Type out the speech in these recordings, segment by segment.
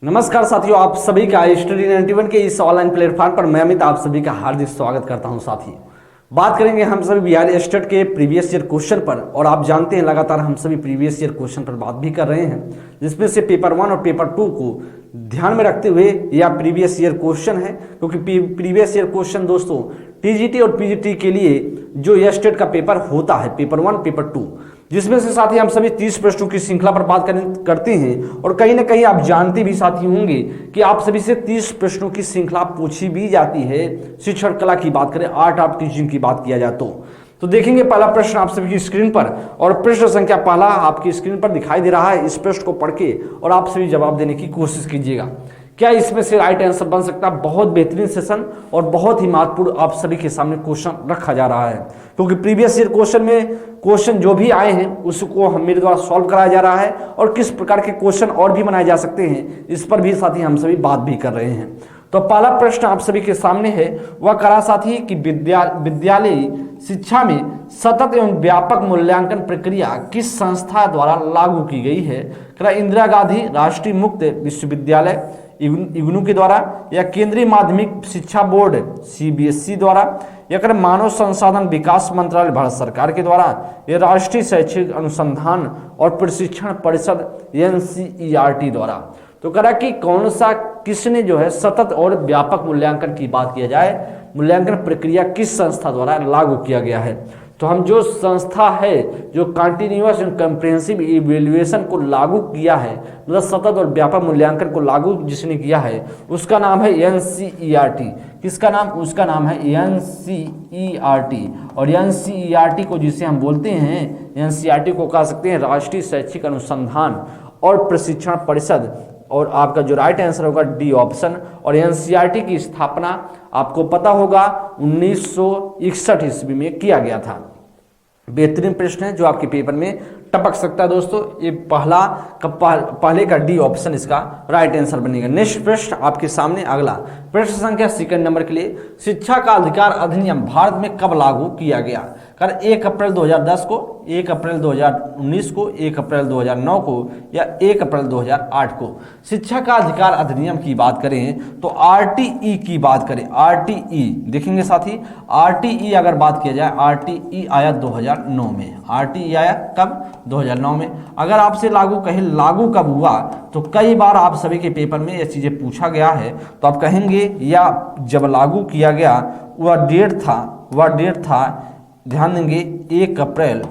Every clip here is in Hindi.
नमस्कार साथियों, आप सभी का स्टडी 91 के इस ऑनलाइन प्लेटफॉर्म पर मैं अमित आप सभी का हार्दिक स्वागत करता हूं। साथियों, बात करेंगे हम सभी बिहार स्टेट के प्रीवियस ईयर क्वेश्चन पर। और आप जानते हैं लगातार हम सभी प्रीवियस ईयर क्वेश्चन पर बात भी कर रहे हैं, जिसमें से पेपर 1 और पेपर 2 को ध्यान में रखते हुए यह प्रीवियस ईयर क्वेश्चन है। क्योंकि प्रीवियस ईयर क्वेश्चन दोस्तों टीजीटी और पीजीटी के लिए जो स्टेट का पेपर होता है, पेपर 1 पेपर 2, जिसमें से साथी हम सभी 30 प्रश्नों की श्रृंखला पर बात करते हैं। और कहीं ना कहीं आप जानते भी साथी होंगे कि आप सभी से 30 प्रश्नों की श्रृंखला पूछी भी जाती है। शिक्षण कला की बात करें, आर्ट ऑफ टीचिंग की बात किया जाए तो देखेंगे पहला प्रश्न आप सभी की स्क्रीन पर। और प्रश्न संख्या पहला आपकी स्क्रीन पर दिखाई दे रहा है। इस प्रश्न को पढ़ के और आप सभी जवाब देने की कोशिश कीजिएगा। क्या इसमें से राइट आंसर बन सकता है? बहुत बेहतरीन सेशन और बहुत ही महत्वपूर्ण आप सभी के सामने क्वेश्चन रखा जा रहा है। क्योंकि प्रीवियस ईयर क्वेश्चन में क्वेश्चन जो भी आए हैं उसको हम मेरे द्वारा सॉल्व कराया जा रहा है। और किस प्रकार के क्वेश्चन और भी बनाए जा सकते हैं, इस पर भी साथी हम सभी बात भी कर रहे हैं। तो पहला प्रश्न आप सभी के सामने है, वह करा साथी कि विद्यालय शिक्षा में सतत एवं व्यापक मूल्यांकन प्रक्रिया किस संस्था द्वारा लागू की गई है? इंदिरा गांधी राष्ट्रीय मुक्त विश्वविद्यालय इग्नू के द्वारा, या केंद्रीय माध्यमिक शिक्षा बोर्ड सीबीएसई द्वारा, या मानव संसाधन विकास मंत्रालय भारत सरकार के द्वारा, या राष्ट्रीय शैक्षिक अनुसंधान और प्रशिक्षण परिषद एनसीईआरटी द्वारा। तो करा कि कौन सा किसने जो है सतत और व्यापक मूल्यांकन की बात किया जाए, मूल्यांकन प्रक्रिया किस संस्था द्वारा लागू किया गया है? तो हम जो संस्था है जो कंटिन्यूअस एंड कम्प्रिहेंसिव इवैल्यूएशन को लागू किया है, मतलब सतत और व्यापक मूल्यांकन को लागू जिसने किया है, उसका नाम है एनसीईआरटी। किसका नाम? उसका नाम है एनसीईआरटी। और एनसीईआरटी को जिसे हम बोलते हैं, एनसीईआरटी को कह सकते हैं राष्ट्रीय शैक्षिक अनुसंधान और प्रशिक्षण परिषद। और आपका जो राइट आंसर होगा डी ऑप्शन। और एनसीईआरटी की स्थापना आपको पता होगा 1961 ईस्वी में किया गया था। बेहतरीन प्रश्न है जो आपके पेपर में टपक सकता है दोस्तों। ये पहले का डी ऑप्शन इसका राइट आंसर बनेगा। नेक्स्ट प्रश्न आपके सामने अगला प्रश्न संख्या सेकंड नंबर के लिए, शिक्षा का अधिकार अधिनियम भारत में कब लागू किया गया? 1 अप्रैल 2010 को, 1 अप्रैल 2019 को, 1 अप्रैल 2009 को, या 1 अप्रैल 2008 को? शिक्षा का अधिकार अधिनियम की बात करें तो आरटीई की बात करें, आरटीई देखेंगे साथी, आरटीई अगर बात किया जाए, आरटीई आया 2009 में। आरटीई आया कब? 2009 में। अगर आपसे लागू कहे लागू कब हुआ, तो कई बार आप सभी के पेपर में ये चीजें पूछा गया है, तो आप कहेंगे या जब लागू किया गया वह डेट था, ध्यान देंगे 1 अप्रैल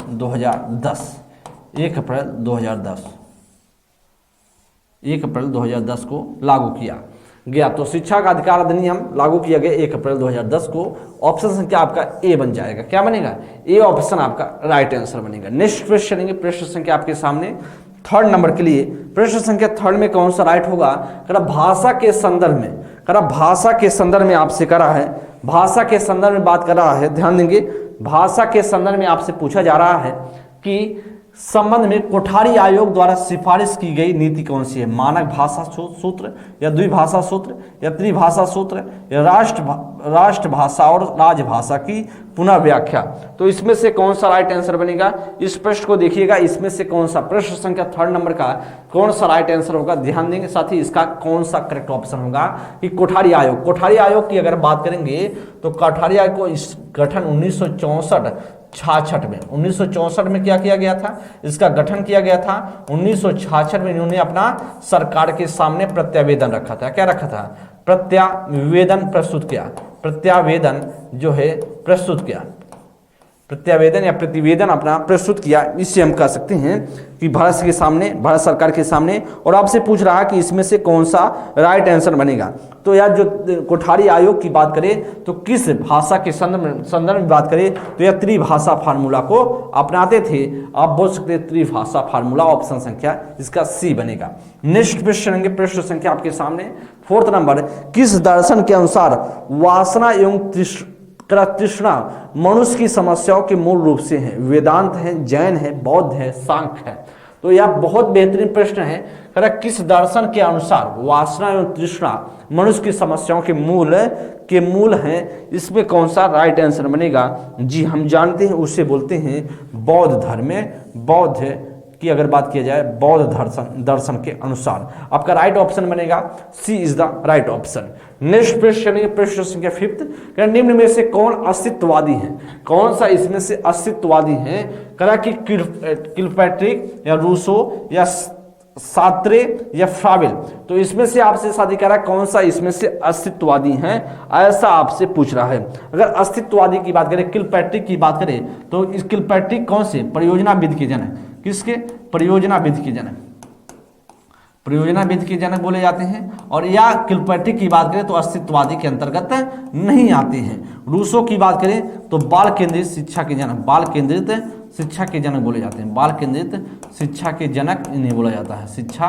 2010, 1 अप्रैल 2010 को लागू किया गया। तो शिक्षा का अधिकार अधिनियम लागू किया गया 1 अप्रैल 2010 को। ऑप्शन संख्या आपका ए बन जाएगा। क्या बनेगा? ए ऑप्शन आपका राइट आंसर बनेगा। नेक्स्ट प्रश्न चलेंगे, प्रश्न संख्या आपके सामने थर्ड नंबर के लिए। प्रश्न संख्या थर्ड में कौन सा राइट होगा? भाषा के संदर्भ में, भाषा के संदर्भ में आपसे करा है, भाषा के संदर्भ में बात कर रहा है। ध्यान देंगे, भाषा के संदर्भ में आपसे पूछा जा रहा है कि संबंध में कोठारी आयोग द्वारा सिफारिश की गई नीति कौन सी है? मानक भाषा सूत्र, या द्विभाषा सूत्र, या त्रिभाषा सूत्र, या राष्ट्रभाषा और राजभाषा की पुनः व्याख्या। तो इसमें से कौन सा राइट आंसर बनेगा? इस प्रश्न को देखिएगा, इसमें से कौन सा प्रश्न संख्या थर्ड नंबर का कौन सा राइट आंसर होगा? ध्यान देंगे साथी, इसका कौन सा करेक्ट ऑप्शन होगा कि कोठारी आयोग। कोठारी आयोग की अगर बात करेंगे तो कोठारी आयोग को इस गठन 1964 में, 1964 में क्या किया गया था? इसका गठन किया गया था। 1966 में इन्होंने अपना सरकार के सामने प्रत्यावेदन रखा था। क्या रखा था? प्रत्यावेदन प्रस्तुत किया। प्रत्यावेदन जो है प्रस्तुत किया, प्रत्यावेदन या प्रतिवेदन अपना प्रस्तुत किया। इससे हम कह सकते हैं कि भारत के सामने, भारत सरकार के सामने। और आपसे पूछ रहा है कि इसमें से कौन सा राइट आंसर बनेगा। तो यार जो कोठारी आयोग की बात करें तो किस भाषा के संदर्भ में बात करें तो यह त्रिभाषा फार्मूला को अपनाते थे। आप बोल सकते हैं त्रिभाषा फार्मूला। ऑप्शन संख्या इसका सी बनेगा। नेक्स्ट प्रश्न, प्रश्न संख्या आपके सामने फोर्थ नंबर, किस दर्शन के अनुसार वासना एवं तृष्णा मनुष्य की समस्याओं के मूल रूप से हैं? वेदांत है, जैन है, बौद्ध है, सांख्य है? तो यह बहुत बेहतरीन प्रश्न है। किस दर्शन के अनुसार वासना एवं तृष्णा मनुष्य की समस्याओं के मूल हैं? इसमें कौन सा राइट आंसर बनेगा? जी हम जानते हैं, उसे बोलते हैं बौद्ध धर्म। बौद्ध की अगर बात किया जाए बौद्ध दर्शन के अनुसार। आपका राइट ऑप्शन बनेगा c is the right option. Next प्रश्न, प्रश्न संख्या 5, निम्न में से कौन अस्तित्ववादी है? कौन सा इसमें से अस्तित्ववादी है? करा कि किलपैट्रिक या रूसो या सात्रे या फ्रावेल। तो इसमें से आपसे शादी करा कौन सा इसमें से अस्तित्ववादी हैं, ऐसा आपसे पूछ रहा है। अगर अस्तित्ववादी की बात करें, किलपैट्रिक की बात करें, तो इस किलपैट्रिक कौन से परियोजनाविद के जनक, किसके? परियोजनाविद के जनक, परियोजनाविद के जनक बोले जाते हैं। और या किलपैट्रिक की बात करें तो अस्तित्ववादी के अंतर्गत नहीं आते हैं। रूसो की बात करें तो बाल केंद्रित शिक्षा के जनक, बाल केंद्रित शिक्षा के जनक बोले जाते हैं, बाल केंद्रित शिक्षा के जनक इन्हें बोला जाता है, शिक्षा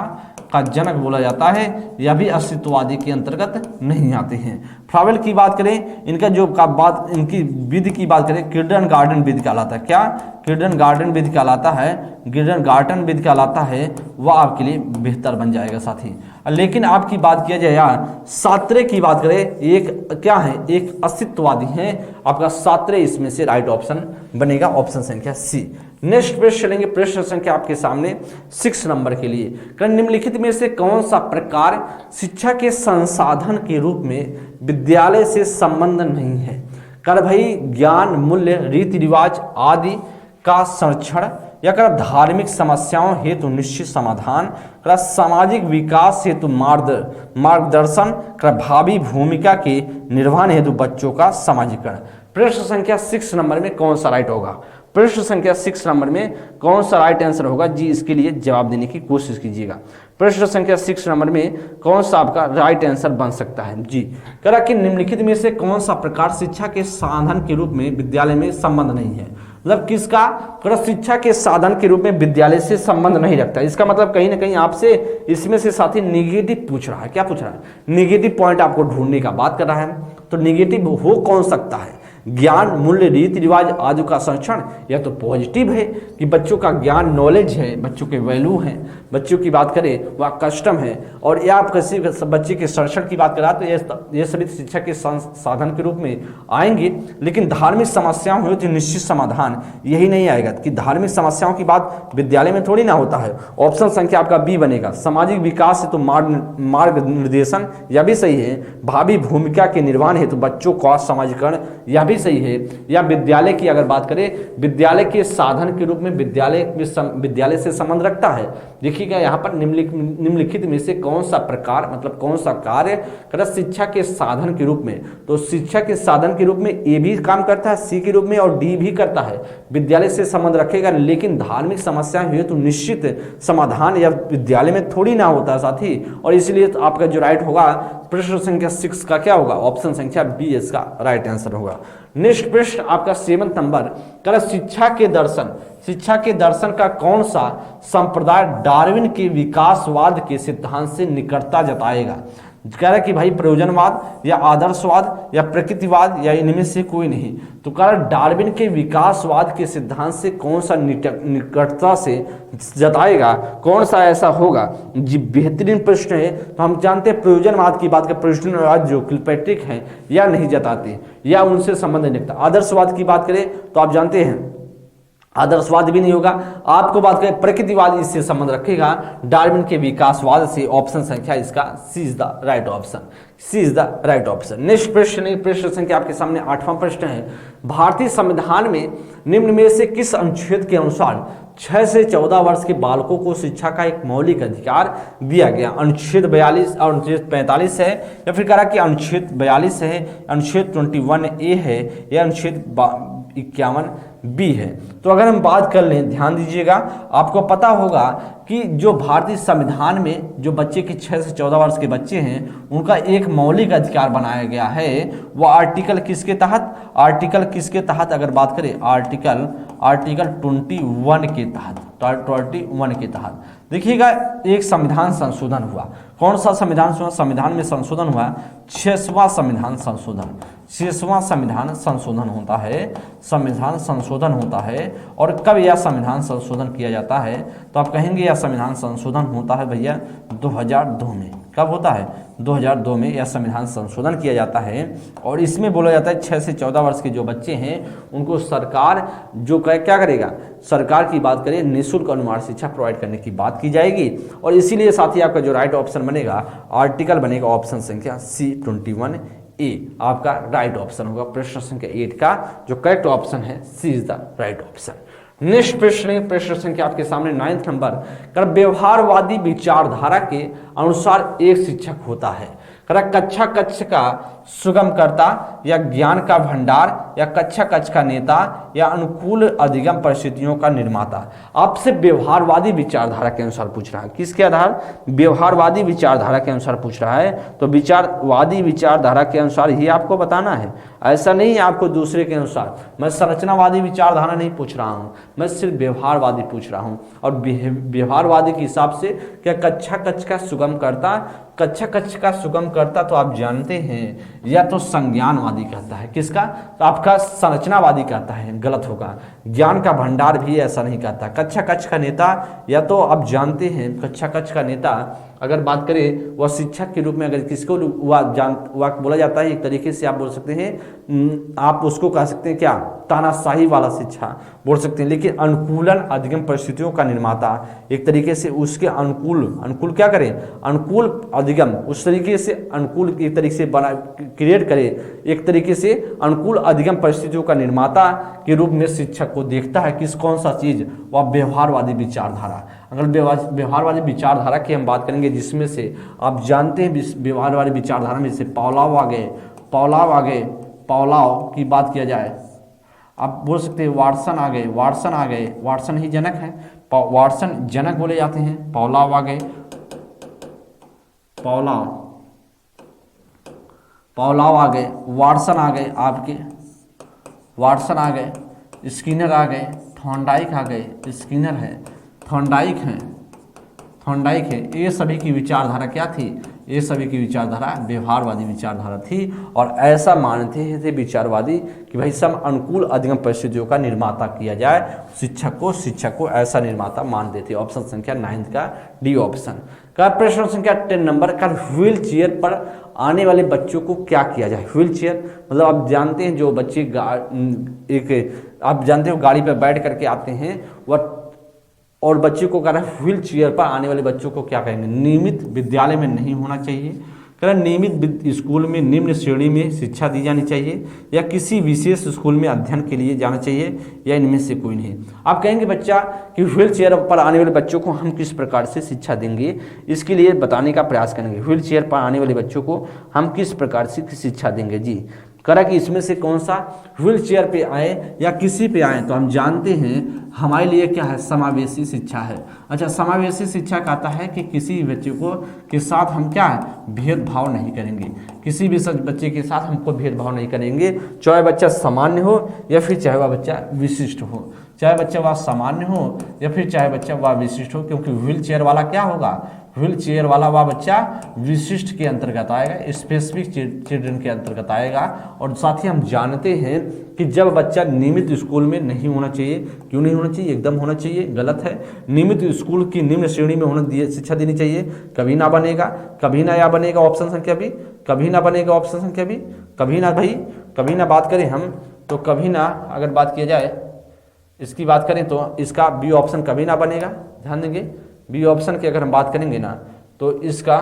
का जनक बोला जाता है। यह भी अस्तित्ववादी के अंतर्गत नहीं आते हैं। फ्रावेल की बात करें, इनका जो का बात इनकी विधि की बात करें, किंडर गार्डन विधि कहलाता है। क्या? किंडर गार्डन विधि कहलाता है, किंडर गार्डन विधि कहलाता है, वह आपके लिए बेहतर बन जाएगा साथी। लेकिन आपकी बात किया जाए यार सात्रे की बात करें, एक क्या है? एक अस्तित्ववादी है। आपका सात्रे इसमें से राइट ऑप्शन बनेगा, ऑप्शन संख्या सी। नेक्स्ट प्रश्न चलेंगे, प्रश्न संख्या आपके सामने 6 नंबर के लिए। निम्नलिखित में से कौन सा प्रकार शिक्षा के संसाधन के रूप में विद्यालय से संबंध नहीं है? कर भाई ज्ञान, मूल्य, रीति रिवाज आदि का संरक्षण, या कर धार्मिक समस्याओं हेतु निश्चित समाधान, कर सामाजिक विकास हेतु मार्गदर्शन, कर भावी भूमिका के निर्वहन हेतु बच्चों का समाजीकरण। प्रश्न संख्या 6 नंबर में कौन सा राइट होगा? प्रश्न संख्या 6 नंबर में कौन सा राइट आंसर होगा जी? इसके लिए जवाब देने की कोशिश कीजिएगा। प्रश्न संख्या 6 नंबर में कौन सा आपका राइट आंसर बन सकता है जी? करा कि निम्नलिखित में से कौन सा प्रकार शिक्षा के साधन के रूप में विद्यालय में संबंध नहीं है? मतलब किसका? करा शिक्षा के साधन के रूप में विद्यालय से संबंध नहीं रखता। इसका मतलब कहीं ना कहीं आपसे इसमें से साथी निगेटिव पूछ रहा है। क्या पूछ रहा है? निगेटिव पॉइंट आपको ढूंढने का बात कर रहा है। तो निगेटिव हो कौन सकता है? ज्ञान, मूल्य, रीति रिवाज आदि का संरक्षण, या तो पॉजिटिव है कि बच्चों का ज्ञान, नॉलेज है, बच्चों के वैल्यू हैं, बच्चों की बात करें वह कस्टम है। और या आप किसी बच्चे के संरक्षण की बात करा तो ये सभी शिक्षा के साधन के रूप में आएंगे। लेकिन धार्मिक समस्याओं हो तो निश्चित समाधान यही नहीं आएगा कि धार्मिक समस्याओं की बात विद्यालय में थोड़ी ना होता है। ऑप्शन संख्या आपका बी बनेगा। सामाजिक विकास हेतु मार्ग निर्देशन, यह भी सही है। भावी भूमिका के निर्वहन हेतु बच्चों का समाजीकरण, यह भी सही है। या विद्यालय की अगर बात करें, विद्यालय के साधन के रूप में विद्यालय से संबंध रखता है। देखिएगा यहाँ पर निम्नलिखित में से कौन सा प्रकार मतलब कौन सा कार्य कर शिक्षा के साधन के रूप में, तो शिक्षा के साधन के रूप में ए भी काम करता है, सी के रूप में, और डी भी करता है। विद्यालय से संबंध रखेगा, लेकिन धार्मिक समस्याएं हुई तो निश्चित समाधान या विद्यालय में थोड़ी ना होता है साथी। और इसलिए तो आपका जो राइट होगा प्रश्न संख्या 6 का क्या होगा? ऑप्शन संख्या बी इसका राइट आंसर होगा। नेक्स्ट प्रश्न आपका 7 नंबर कर शिक्षा के दर्शन, शिक्षा के दर्शन का कौन सा संप्रदाय डार्विन के विकासवाद के सिद्धांत से निकटता जताएगा? कह रहा है कि भाई प्रयोजनवाद या आदर्शवाद या प्रकृतिवाद या इनमें से कोई नहीं। तो कह रहा डार्विन के विकासवाद के सिद्धांत से कौन सा निकटता से जताएगा? कौन सा ऐसा होगा जी? बेहतरीन प्रश्न है। तो हम जानते हैं प्रयोजनवाद की बात करें, प्रयोजनवाद जो किलपैट्रिक हैं या नहीं जताते या उनसे संबंध नहीं रखता। आदर्शवाद की बात करें तो आप जानते हैं आदर्शवाद भी नहीं होगा। आपको बात करें प्रकृतिवाद, इससे संबंध रखेगा डार्विन के विकासवाद से। ऑप्शन संख्या इसका c is the right option, c is the right option. Next प्रश्न, प्रश्न संख्या आपके सामने 8वां प्रश्न है। भारतीय संविधान में निम्न में से किस अनुच्छेद के अनुसार 6 से 14 वर्ष के बालकों को शिक्षा का एक मौलिक अधिकार दिया गया? अनुच्छेद 42 और अनुच्छेद 45 है, या फिर कह रहा कि अनुच्छेद 42 है, अनुच्छेद 21A है, या अनुच्छेद 51 बी है। तो अगर हम बात कर लें, ध्यान दीजिएगा, आपको पता होगा कि जो भारतीय संविधान में जो बच्चे के 6 से 14 वर्ष के बच्चे हैं उनका एक मौलिक अधिकार बनाया गया है। वो आर्टिकल किसके तहत, आर्टिकल किसके तहत अगर बात करें, आर्टिकल 21 के तहत, 21 के तहत। देखिएगा एक संविधान संशोधन हुआ। कौन सा संविधान में संशोधन हुआ? 6वां संविधान संशोधन, 6वां संविधान संशोधन होता है, संविधान संशोधन होता है। और कब यह संविधान संशोधन किया जाता है? तो आप कहेंगे यह संविधान संशोधन होता है भैया 2002 में। कब होता है? 2002 में यह संविधान संशोधन किया जाता है और इसमें बोला जाता है 6 से 14 वर्ष के जो बच्चे हैं उनको सरकार जो क्या करेगा, सरकार की बात करें निःशुल्क अनुवांश शिक्षा प्रोवाइड करने की बात की जाएगी। और इसीलिए साथ ही आपका जो राइट ऑप्शन बनेगा, आर्टिकल बनेगा ऑप्शन संख्या C21A आपका राइट ऑप्शन होगा। प्रश्न संख्या 8 का जो करेक्ट ऑप्शन है c is the right option. Next प्रश्न संख्या आपके सामने 9th नंबर कर व्यवहारवादी विचारधारा के अनुसार एक शिक्षक होता है। कक्षा कक्ष का सुगमकर्ता या ज्ञान का भंडार या कक्षा कक्ष का नेता या अनुकूल अधिगम परिस्थितियों का निर्माता। आपसे व्यवहारवादी विचारधारा के अनुसार पूछ रहा है। किसके आधार? व्यवहारवादी विचारधारा के अनुसार पूछ रहा है। तो विचारवादी विचारधारा के अनुसार ही आपको बताना है, ऐसा नहीं है आपको दूसरे के अनुसार। मैं संरचनावादी विचारधारा नहीं पूछ रहा हूँ, मैं सिर्फ व्यवहारवादी पूछ रहा हूँ। और व्यवहारवादी के हिसाब से क्या कक्षा कक्ष का सुगमकर्ता, कक्षा कक्ष का सुगमकर्ता तो आप जानते हैं या तो संज्ञानवादी कहता है। किसका? तो आपका संरचनावादी कहता है, गलत होगा। ज्ञान का भंडार भी ऐसा नहीं कहता। कक्षा कक्ष का नेता या तो आप जानते हैं कक्षा कक्ष का नेता अगर बात करें वह शिक्षक के रूप में अगर किसको वह बोला जाता है, एक तरीके से आप बोल सकते हैं, आप उसको कह सकते हैं क्या, तानाशाही वाला शिक्षा बोल सकते हैं। लेकिन अनुकूलन अधिगम परिस्थितियों का निर्माता, एक तरीके से उसके अनुकूल क्या करें, अनुकूल अधिगम, उस तरीके से अनुकूल एक तरीके से बना क्रिएट करे, एक तरीके से अनुकूल अधिगम परिस्थितियों का निर्माता के रूप में शिक्षक को देखता है। कौन सा चीज? वह व्यवहारवादी विचारधारा। अगर व्यवहारवादी विचारधारा की हम बात करेंगे जिसमें से आप जानते हैं व्यवहारवादी विचारधारा में से पॉलाव आ गए, पॉलाव की बात किया जाए, आप बोल सकते हैं वाटसन आ गए, वाटसन ही जनक है, वाटसन जनक बोले जाते हैं। पॉलाव आ गए, पॉलाव आ गए, वाटसन आ गए, आपके वाटसन आ गए, स्किनर आ गए, थॉर्नडाइक आ गए, स्किनर है, थॉर्नडाइक है। ये सभी की विचारधारा क्या थी? ये सभी की विचारधारा व्यवहारवादी विचारधारा थी। और ऐसा मानते थे विचारवादी कि भाई सब अनुकूल अधिगम परिस्थितियों का निर्माता किया जाए, शिक्षक को ऐसा निर्माता मानते थे। ऑप्शन संख्या 9 का डी ऑप्शन का। प्रश्न संख्या 10 नंबर का व्हील चेयर पर आने वाले बच्चों को क्या किया जाए? व्हील चेयर मतलब आप जानते हैं जो बच्चे आप जानते हो गाड़ी पर बैठ करके आते हैं वह, और बच्चे को कह रहा है व्हील चेयर पर आने वाले बच्चों को क्या कहेंगे? नियमित विद्यालय में नहीं होना चाहिए, कह रहा नियमित स्कूल में निम्न श्रेणी में शिक्षा दी जानी चाहिए, या किसी विशेष स्कूल में अध्ययन के लिए जाना चाहिए, या इनमें से कोई नहीं। आप कहेंगे बच्चा कि व्हील चेयर पर आने वाले बच्चों को हम किस प्रकार से शिक्षा देंगे, इसके लिए बताने का प्रयास करेंगे। व्हील चेयर पर आने वाले बच्चों को हम किस प्रकार से शिक्षा देंगे जी। करा कि इसमें से कौन सा व्हील चेयर पे आए या किसी पे आए, तो हम जानते हैं हमारे लिए क्या है, समावेशी शिक्षा है। अच्छा, समावेशी शिक्षा कहता है कि किसी बच्चे को के साथ हम क्या है, भेदभाव नहीं करेंगे, किसी भी बच्चे के साथ हमको भेदभाव नहीं करेंगे, चाहे बच्चा सामान्य हो या फिर चाहे वह बच्चा विशिष्ट हो, चाहे बच्चा वह सामान्य हो या फिर चाहे बच्चा वह विशिष्ट हो। क्योंकि व्हील चेयर वाला क्या होगा, व्हील चेयर वाला वह बच्चा विशिष्ट के अंतर्गत आएगा, स्पेसिफिक चिल्ड्रन के अंतर्गत आएगा। और साथ ही हम जानते हैं कि जब बच्चा नियमित स्कूल में नहीं होना चाहिए, क्यों नहीं होना चाहिए, एकदम होना चाहिए, गलत है। नियमित स्कूल की निम्न श्रेणी में होना शिक्षा देनी चाहिए, कभी ना बनेगा, कभी ना या बनेगा ऑप्शन संख्या भी, कभी ना बनेगा ऑप्शन संख्या भी, कभी ना भाई, कभी ना बात करें हम तो कभी ना, अगर बात किया जाए इसकी बात करें तो इसका बी ऑप्शन कभी ना बनेगा। ध्यान देंगे बी ऑप्शन की अगर हम बात करेंगे ना तो इसका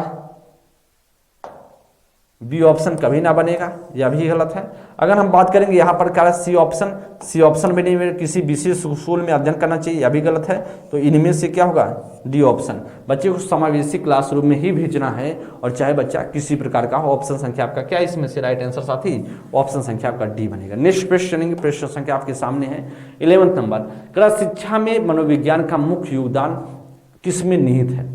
बी ऑप्शन कभी ना बनेगा, यह भी गलत है। अगर हम बात करेंगे यहाँ पर क्या सी ऑप्शन भी नहीं, किसी विशेष स्कूल में अध्ययन करना चाहिए, यह भी गलत है। तो इनमें से क्या होगा, डी ऑप्शन, बच्चे को समावेशी क्लासरूम में ही भेजना है और चाहे बच्चा किसी प्रकार का। ऑप्शन संख्या आपका क्या इसमें से राइट आंसर साथी, ऑप्शन संख्या आपका डी बनेगा। नेक्स्ट प्रश्न, प्रश्न संख्या आपके सामने है 11वें नंबर, शिक्षा में मनोविज्ञान का मुख्य योगदान किसमें निहित है?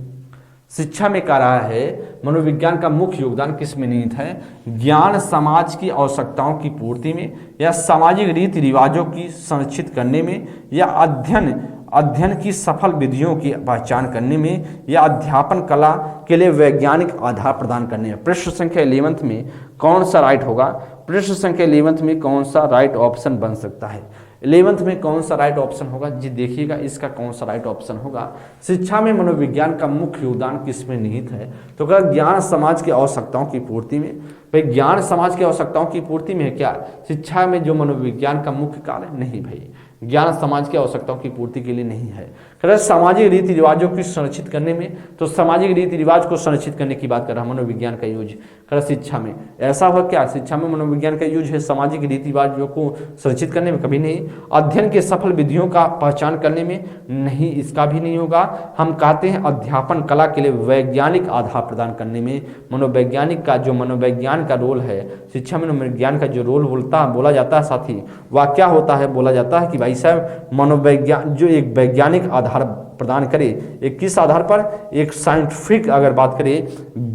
शिक्षा में कह रहा है मनोविज्ञान का मुख्य योगदान किसमें निहित है? ज्ञान समाज की आवश्यकताओं की पूर्ति में, या सामाजिक रीति रिवाजों की संरक्षित करने में, या अध्ययन की सफल विधियों की पहचान करने में, या अध्यापन कला के लिए वैज्ञानिक आधार प्रदान करने में। प्रश्न संख्या 11 में कौन सा राइट होगा? प्रश्न संख्या 11 में कौन सा राइट ऑप्शन बन सकता है? 11th में कौन सा राइट ऑप्शन होगा जी, देखिएगा इसका कौन सा राइट ऑप्शन होगा। शिक्षा में मनोविज्ञान का मुख्य योगदान किसमें निहित है, तो क्या ज्ञान समाज की आवश्यकताओं की पूर्ति में। भाई ज्ञान समाज की आवश्यकताओं की पूर्ति में है क्या, शिक्षा में जो मनोविज्ञान का मुख्य कार्य नहीं भाई, ज्ञान समाज की आवश्यकताओं की पूर्ति के लिए नहीं है। कह सामाजिक रीति रिवाजों को संरक्षित करने में, तो सामाजिक रीति रिवाज को संरक्षित करने की बात कर रहा है मनोविज्ञान का यूज कर शिक्षा में। ऐसा हो क्या, शिक्षा में मनोविज्ञान का यूज है सामाजिक रीति रिवाजों को संरक्षित करने में, कभी नहीं। अध्ययन के सफल विधियों का पहचान करने में, नहीं, इसका भी नहीं होगा। हम कहते हैं अध्यापन कला के लिए वैज्ञानिक आधार प्रदान करने में, मनोवैज्ञानिक का जो मनोविज्ञान का रोल है, शिक्षा में मनोविज्ञान का जो रोल बोला जाता है साथी, वह क्या होता है, बोला जाता है कि भाई साहब मनोविज्ञान जो एक वैज्ञानिक आधार प्रदान करे, एक किस आधार पर, एक साइंटिफिक अगर बात करें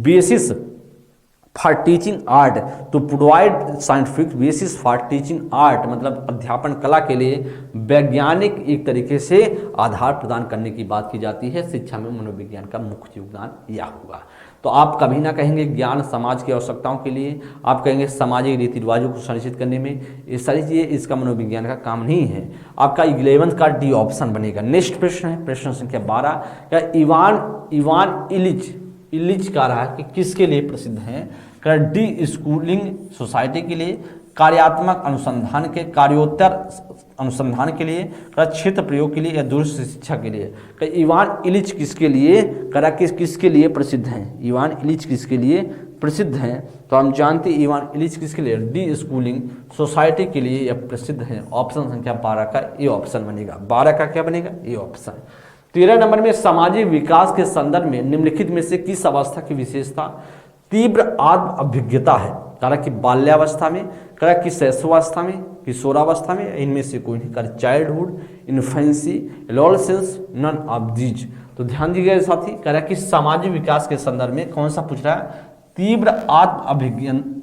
बेसिस फॉर टीचिंग आर्ट, तो provide scientific basis for teaching art, मतलब अध्यापन कला के लिए वैज्ञानिक एक तरीके से आधार प्रदान करने की बात की जाती है। शिक्षा में मनोविज्ञान का मुख्य योगदान यह होगा। तो आप कभी ना कहेंगे ज्ञान समाज की आवश्यकताओं के लिए, आप कहेंगे सामाजिक रीति रिवाजों को संरक्षित करने में, ये सारी चीज़ें इसका मनोविज्ञान का काम नहीं है। आपका 11th का डी ऑप्शन बनेगा। नेक्स्ट प्रश्न है प्रश्न संख्या 12, क्या इवान इलिच कह रहा है कि किसके लिए प्रसिद्ध है, क्या डी स्कूलिंग सोसाइटी के लिए, कार्यात्मक अनुसंधान के, कार्योत्तर अनुसंधान के लिए, क्षेत्र प्रयोग के लिए, या दूरस्थ शिक्षा के लिए। इवान इलिच किसके लिए किसके लिए प्रसिद्ध हैं, इवान इलिच किसके लिए प्रसिद्ध हैं, तो हम जानते हैं इवान इलिच किसके लिए, डी स्कूलिंग सोसाइटी के लिए यह प्रसिद्ध है। ऑप्शन संख्या 12 का ये ऑप्शन बनेगा। 12 का क्या बनेगा, ये ऑप्शन। 13 नंबर में सामाजिक विकास के संदर्भ में निम्नलिखित में से किस अवस्था की विशेषता तीव्र आत्म अभिज्ञता है, करा कि बाल्यावस्था में, करा कि शैशवावस्था में, किशोरावस्था में, इनमें से कोई नहीं, कर childhood, infancy, adolescence, none of these. तो ध्यान दीजिएगा साथी, करा कि सामाजिक विकास के संदर्भ में कौन सा पूछ रहा है, तीव्र आत्म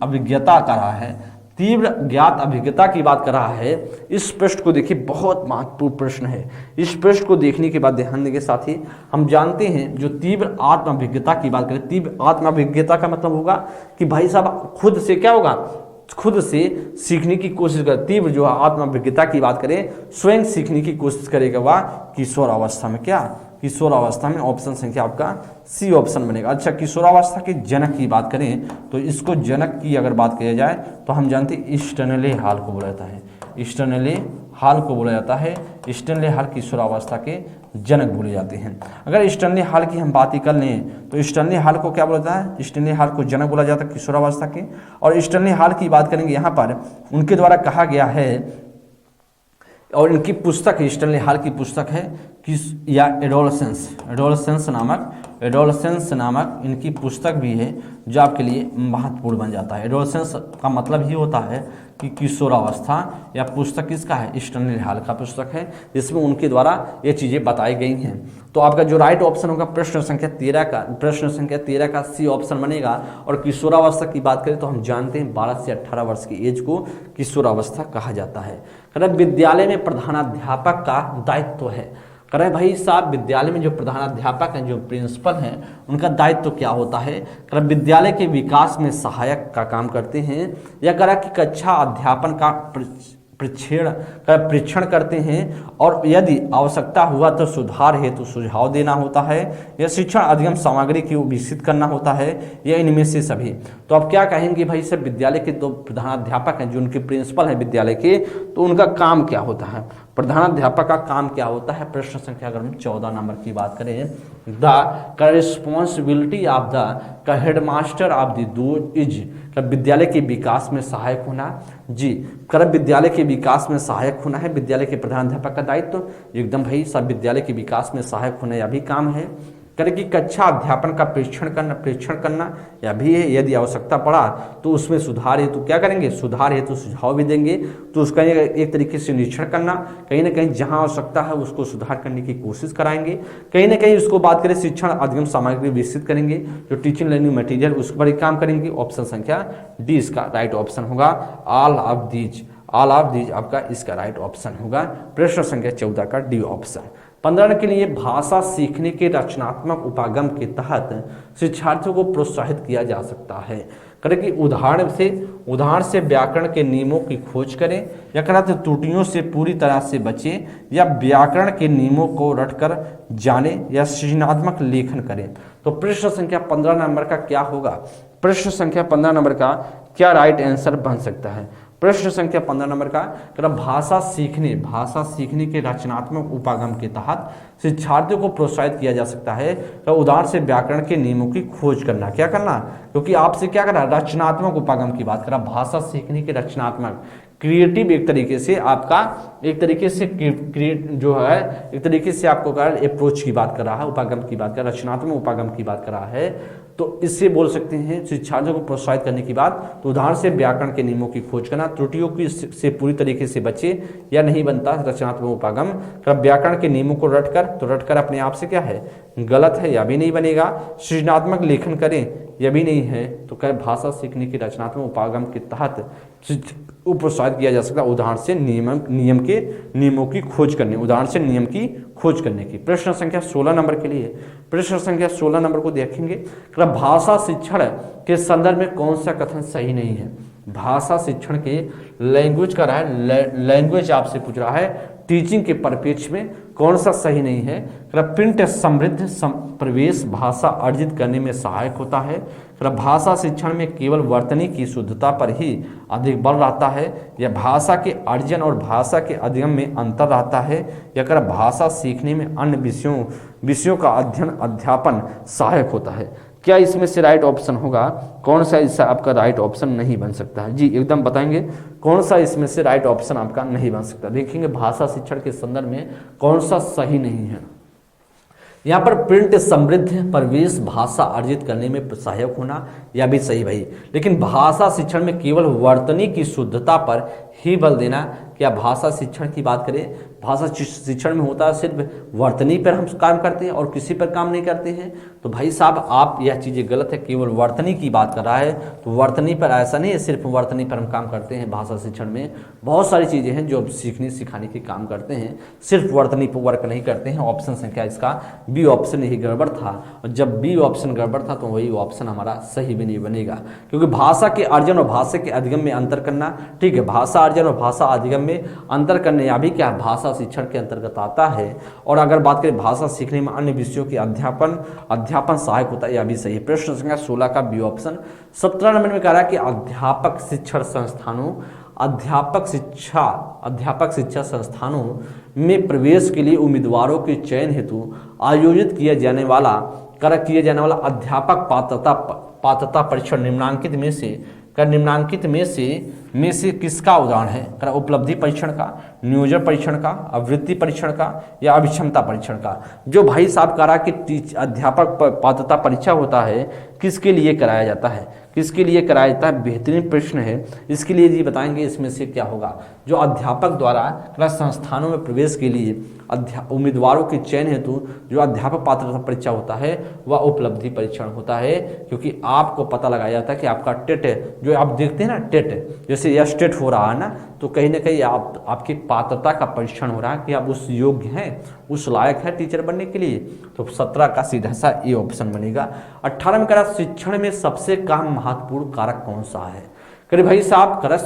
अभिज्ञता कर रहा है, तीव्र ज्ञात अभिज्ञता की बात कर रहा है। इस प्रश्न को देखिए, बहुत महत्वपूर्ण प्रश्न है। इस प्रश्न को देखने के बाद ध्यान देंगे साथी, हम जानते हैं जो तीव्र आत्म अभिज्ञता की बात करें, तीव्र आत्म अभिज्ञता का मतलब होगा कि भाई साहब खुद से क्या होगा, खुद से सीखने की कोशिश कर। तीव्र जो आत्म अभिज्ञता की बात करें, स्वयं सीखने की कोशिश करेगा वह किशोरावस्था में, क्या किशोरावस्था में। ऑप्शन संख्या आपका सी ऑप्शन बनेगा। अच्छा, किशोरावस्था के जनक की बात करें तो इसको जनक की अगर बात किया जाए तो हम जानते हैं स्टैनले हॉल को बोला जाता है, स्टैनले हॉल को बोला जाता है। स्टैनले हॉल किशोरावस्था के जनक बोले जाते हैं। अगर स्टैनले हॉल की हम बात ही कर लें तो स्टैनले हॉल को क्या बोला जाता है, स्टैनले हॉल को जनक बोला जाता है किशोरावस्था के। और स्टैनले हॉल की बात करेंगे यहाँ पर, उनके द्वारा कहा गया है, और इनकी पुस्तक है, स्टैनले हॉल की पुस्तक है किस या एडोलसेंस नामक इनकी पुस्तक भी है, जो आपके लिए महत्वपूर्ण बन जाता है। एडोलसेंस का मतलब ही होता है कि किशोरावस्था, या पुस्तक किसका है, स्टैनले हॉल का पुस्तक है, जिसमें उनके द्वारा ये चीज़ें बताई गई हैं। तो आपका जो राइट ऑप्शन होगा प्रश्न संख्या 13 का सी ऑप्शन बनेगा। और किशोरावस्था की बात करें तो हम जानते हैं 12 से 18 वर्ष की एज को किशोरावस्था कहा जाता है। विद्यालय में प्रधानाध्यापक का दायित्व है, करे भाई साहब विद्यालय में जो प्रधानाध्यापक हैं, जो प्रिंसिपल हैं, उनका दायित्व क्या होता है, करे विद्यालय के विकास में सहायक का काम करते हैं, या करा कि कक्षा अध्यापन का परीक्षण करते हैं, और यदि आवश्यकता हुआ तो सुधार हेतु सुझाव देना होता है, या शिक्षण अधिगम सामग्री की विकसित करना होता है, या इनमें से सभी। तो आप क्या कहेंगे भाई सब विद्यालय के दो प्रधानाध्यापक हैं, जो उनके प्रिंसिपल हैं विद्यालय के, तो उनका काम क्या होता है, प्रधानाध्यापक का काम क्या होता है। प्रश्न संख्या अगर हम 14 नंबर की बात करें, the responsibility of the headmaster of the दो इज, विद्यालय के विकास में सहायक होना जी, कर विद्यालय के विकास में सहायक होना है विद्यालय के प्रधानाध्यापक का दायित्व। एकदम भाई सब विद्यालय के विकास में सहायक होना यह भी काम है। करे कि कक्षा अध्यापन का परीक्षण करना या भी है, यदि आवश्यकता पड़ा तो उसमें सुधार हेतु क्या करेंगे, सुधार हेतु सुझाव भी देंगे। तो उसका एक तरीके से निरीक्षण करना, कहीं ना कहीं जहां आवश्यकता है उसको सुधार करने की कोशिश कराएंगे। कहीं ना कहीं उसको बात करें शिक्षण अधिगम सामग्री विकसित करेंगे, जो टीचिंग लर्निंग मटेरियल उस पर ही काम करेंगे। ऑप्शन संख्या डी इसका राइट ऑप्शन होगा। ऑल ऑफ दीज आपका इसका राइट ऑप्शन होगा। प्रश्न संख्या 14 का डी ऑप्शन। 15 के लिए भाषा सीखने के रचनात्मक उपागम के तहत शिक्षार्थियों को प्रोत्साहित किया जा सकता है। करें कि उदाहरण से व्याकरण के नियमों की खोज करें, या करें तो त्रुटियों से पूरी तरह से बचें, या व्याकरण के नियमों को रटकर जाने, या सृजनात्मक लेखन करें। तो प्रश्न संख्या 15 नंबर का क्या होगा? प्रश्न संख्या 15 नंबर का क्या राइट आंसर बन सकता है? प्रश्न संख्या 15 नंबर का भाषा सीखने के रचनात्मक उपागम के तहत शिक्षार्थियों को प्रोत्साहित किया जा सकता है। तो उदाहरण से व्याकरण के नियमों की खोज करना, क्या करना? क्योंकि आपसे क्या करा, रचनात्मक उपागम की बात करा, भाषा सीखने के रचनात्मक क्रिएटिव, एक तरीके से आपका एक तरीके से क्रिएट जो है एक तरीके से आपको अप्रोच की बात कर रहा है, उपागम की बात कर, रचनात्मक उपागम की बात कर रहा है। तो इससे बोल सकते हैं शिक्षार्थियों को प्रोत्साहित करने की बात। तो उदाहरण से व्याकरण के नियमों की खोज करना, त्रुटियों की से पूरी तरीके से बचे, या नहीं बनता रचनात्मक उपागम। व्याकरण के नियमों को रटकर, तो रटकर अपने आप से क्या है, गलत है, या भी नहीं बनेगा। सृजनात्मक लेखन करें, यह भी नहीं है। तो क्या भाषा सीखने की रचनात्मक उपागम के तहत प्रोत्साहित किया जा सकता है उदाहरण से नियमों की खोज करने, उदाहरण से नियम की खोज करने की। प्रश्न संख्या 16 नंबर के लिए, प्रश्न संख्या 16 नंबर को देखेंगे। भाषा शिक्षण के संदर्भ में कौन सा कथन सही नहीं है? भाषा शिक्षण के लैंग्वेज का रहा है, लैंग्वेज आपसे पूछ रहा है, टीचिंग के परिप्रेक्ष्य में कौन सा सही नहीं है? प्रिंट समृद्ध प्रवेश भाषा अर्जित करने में सहायक होता है। भाषा शिक्षण में केवल वर्तनी की शुद्धता पर ही अधिक बल रहता है, या भाषा के अर्जन और भाषा के अधिगम में अंतर रहता है, या भाषा सीखने में अन्य विषयों का अध्यापन सहायक होता है। क्या इसमें से राइट ऑप्शन होगा? कौन सा इससे आपका राइट ऑप्शन नहीं बन सकता है? जी एकदम बताएंगे कौन सा इसमें से राइट ऑप्शन आपका नहीं बन सकता। देखेंगे भाषा शिक्षण के संदर्भ में कौन सा सही नहीं है। यहाँ पर प्रिंट समृद्ध प्रवेश भाषा अर्जित करने में सहायक होना, यह भी सही भाई। लेकिन भाषा शिक्षण में केवल वर्तनी की शुद्धता पर ही बल देना, क्या भाषा शिक्षण की बात करें, भाषा शिक्षण में होता है सिर्फ वर्तनी पर हम काम करते हैं और किसी पर काम नहीं करते हैं? तो भाई साहब आप यह चीज़ें गलत है, केवल वर्तनी की बात कर रहा है। तो वर्तनी पर ऐसा नहीं है सिर्फ वर्तनी पर हम काम करते हैं। भाषा शिक्षण में बहुत सारी चीज़ें हैं जो सीखने सिखाने के काम करते हैं, सिर्फ वर्तनी पर वर्क नहीं करते हैं। ऑप्शन संख्या इसका बी ऑप्शन ही गड़बड़ था, और जब बी ऑप्शन गड़बड़ था तो वही ऑप्शन हमारा सही भी नहीं बनेगा। क्योंकि भाषा के अर्जन और भाषा के अधिगम में अंतर करना, ठीक है, भाषा अर्जन और भाषा अधिगम में अंतर करने, या भी क्या भाषा शिक्षण के अंतर्गत आता है। और अगर बात करें भाषा सीखने में अन्य विषयों के अध्यापन सहायक होता है, यह भी सही है। प्रश्न संख्या 16 का बी ऑप्शन। 17 नंबर में कह रहा है कि अध्यापक शिक्षण संस्थानों अध्यापक शिक्षा संस्थानों में प्रवेश के लिए उम्मीदवारों के चयन हेतु आयोजित किया जाने वाला अध्यापक पात्रता परीक्षण निम्नांकित में से किसका उदाहरण है? उपलब्धि परीक्षण का, नियोजन परीक्षण का, आवृत्ति परीक्षण का, या अभिक्षमता परीक्षण का? जो भाई साहब करा कि अध्यापक पात्रता परीक्षा होता है, किसके लिए कराया जाता है? किसके लिए कराया जाता है? बेहतरीन प्रश्न है। इसके लिए जी बताएंगे इसमें से क्या होगा। जो अध्यापक द्वारा संस्थानों में प्रवेश के लिए उम्मीदवारों के चयन हेतु जो अध्यापक पात्रता परीक्षा होता है वह उपलब्धि परीक्षण होता है। क्योंकि आपको पता लगाया जाता है कि आपका टेट जो आप देखते हैं ना, टेट जैसे यह टेट हो रहा है ना, तो कहीं ना कहीं आपकी पात्रता का परीक्षण हो रहा है कि आप उस योग्य हैं, उस लायक है टीचर बनने के लिए। तो 17 का सीधा सा ये ऑप्शन बनेगा। 18 में करा शिक्षण में सबसे कम महत्वपूर्ण कारक कौन सा है? करीब भाई साहब करा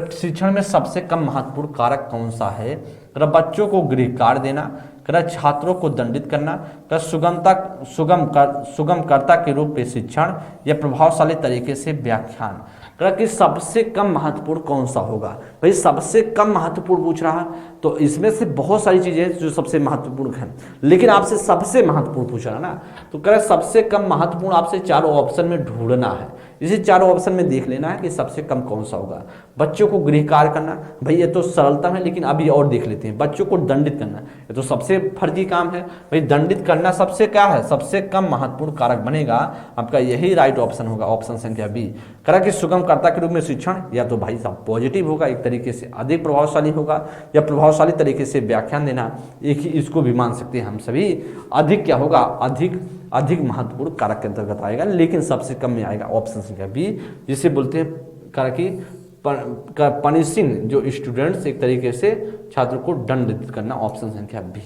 शिक्षण में सबसे कम महत्वपूर्ण कारक कौन सा है? करा बच्चों को गृह कार्य देना, करा छात्रों को दंडित करना, करा सुगमकर्ता के रूप में शिक्षण, या प्रभावशाली तरीके से व्याख्यान। करा कि सबसे कम महत्वपूर्ण कौन सा होगा? भाई सबसे कम महत्वपूर्ण पूछ रहा, तो इसमें से बहुत सारी चीजें जो सबसे महत्वपूर्ण हैं, लेकिन आपसे सबसे महत्वपूर्ण पूछ रहा ना, तो कह सबसे कम महत्वपूर्ण आपसे चारों ऑप्शन में ढूंढना है। इसे चारों ऑप्शन में देख लेना है कि सबसे कम कौन सा होगा। बच्चों को गृह कार्य करना, भाई ये तो सरलतम है, लेकिन अभी और देख लेते हैं। बच्चों को दंडित करना, ये तो सबसे फर्जी काम है। भाई दंडित करना सबसे क्या है? सबसे कम महत्वपूर्ण कारक बनेगा। आपका यही राइट ऑप्शन होगा, ऑप्शन संख्या बी। करा कि सुगमकर्ता के रूप में शिक्षण, या तो भाई साहब पॉजिटिव होगा, एक तरीके से अधिक प्रभावशाली होगा, या प्रभावशाली तरीके से व्याख्यान देना, एक ही इसको भी मान सकते हैं हम सभी। अधिक क्या होगा? अधिक महत्वपूर्ण कारक के अंतर्गत आएगा, लेकिन सबसे कम में आएगा ऑप्शन संख्या बी, जिसे बोलते हैं कारक की पनिशिंग जो स्टूडेंट्स, एक तरीके से छात्रों को दंडित करना, ऑप्शन संख्या बी।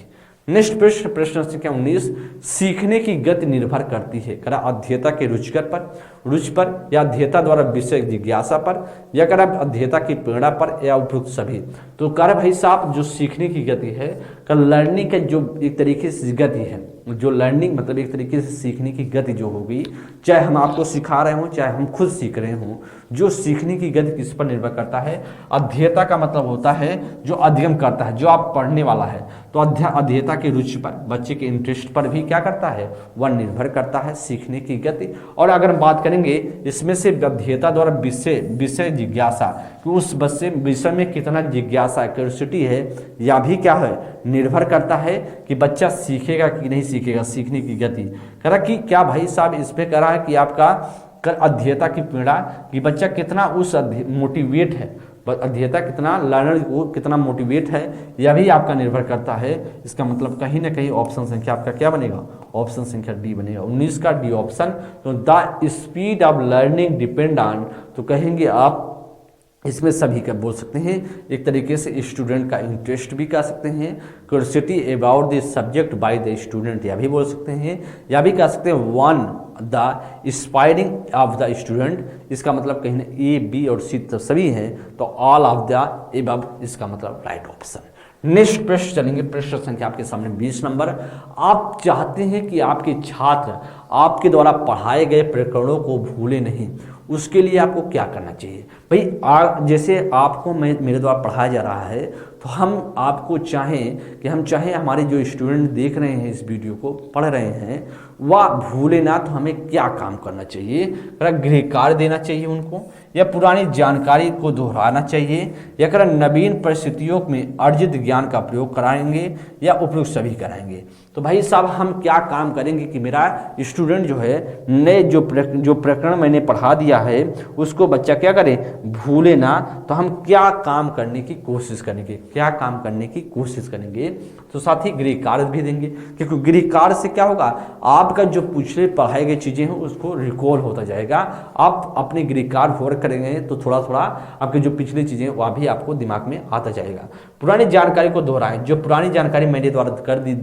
नेक्स्ट प्रश्न, प्रश्न संख्या 19, सीखने की गति निर्भर करती है करा अध्येता के रुचि पर या अध्येता द्वारा विषय जिज्ञासा पर या करा अध्येता की प्रेरणा पर या उपयुक्त सभी। तो करा भाई साहब जो सीखने की गति है का लर्निंग का जो एक तरीके से गति है, जो लर्निंग मतलब एक तरीके से सीखने की गति जो होगी, चाहे हम आपको सिखा रहे हों चाहे हम खुद सीख रहे हों, जो सीखने की गति किस पर निर्भर करता है, अध्येता का मतलब होता है जो अध्ययन करता है, जो आप पढ़ने वाला है। तो अध्येता की रुचि पर, बच्चे के इंटरेस्ट पर भी क्या करता है, वह निर्भर करता है सीखने की गति। और अगर हम बात करेंगे इसमें से अध्येता द्वारा विषय जिज्ञासा कि उस विषय में कितना जिज्ञासा क्यूरियोसिटी है, या भी क्या है निर्भर करता है कि बच्चा सीखेगा कि नहीं सीखेगा, सीखने की गति। करा कि क्या भाई साहब इस पे करा है कि आपका अध्येता की पीड़ा कि बच्चा कितना उस मोटिवेट है, अध्येता कितना लर्नर को कितना मोटिवेट है, यह भी आपका निर्भर करता है। इसका मतलब कहीं ना कहीं ऑप्शन संख्या आपका क्या बनेगा, ऑप्शन संख्या डी बनेगा। 19 का डी ऑप्शन। तो the speed of learning depend on, तो कहेंगे आप इसमें सभी का बोल सकते हैं, एक तरीके से स्टूडेंट का इंटरेस्ट भी कह सकते हैं, curiosity about the subject by the student यह भी बोल सकते हैं, या भी कह सकते हैं one the inspiring of the student. इसका मतलब कहीं ना ए बी और सी तो सभी हैं, तो ऑल ऑफ द एबव इसका मतलब राइट ऑप्शन। नेक्स्ट प्रश्न चलेंगे, प्रश्न संख्या आपके सामने 20 नंबर। आप चाहते हैं कि आपके छात्र आपके द्वारा पढ़ाए गए प्रकरणों को भूले नहीं, उसके लिए आपको क्या करना चाहिए भाई। जैसे आपको मेरे द्वारा पढ़ाया जा रहा है, तो हम आपको चाहें कि हम चाहें हमारे जो स्टूडेंट देख रहे हैं इस वीडियो को पढ़ रहे हैं वह भूले ना, तो हमें क्या काम करना चाहिए। गृह कार्य देना चाहिए उनको, या पुरानी जानकारी को दोहराना चाहिए, या कर नवीन परिस्थितियों में अर्जित ज्ञान का प्रयोग कराएंगे, या उपयुक्त सभी कराएंगे। तो भाई साहब हम क्या काम करेंगे कि मेरा स्टूडेंट जो है नए जो प्रकरण मैंने पढ़ा दिया है उसको बच्चा क्या करे, भूले ना, तो हम क्या काम करने की कोशिश करेंगे, क्या काम करने की कोशिश करेंगे। तो साथ ही गृह कार्य भी देंगे, क्योंकि गृह कार्य से क्या होगा, आपका जो पिछले पढ़ाई गई चीजें हैं उसको रिकॉल होता जाएगा। आप अपने गृह कार्य वर्क करेंगे तो थोड़ा थोड़ा आपकी जो पिछली चीजें वह भी आपको दिमाग में आता जाएगा। पुरानी जानकारी को दोहराएं, जो पुरानी जानकारी मेरे द्वारा कर दे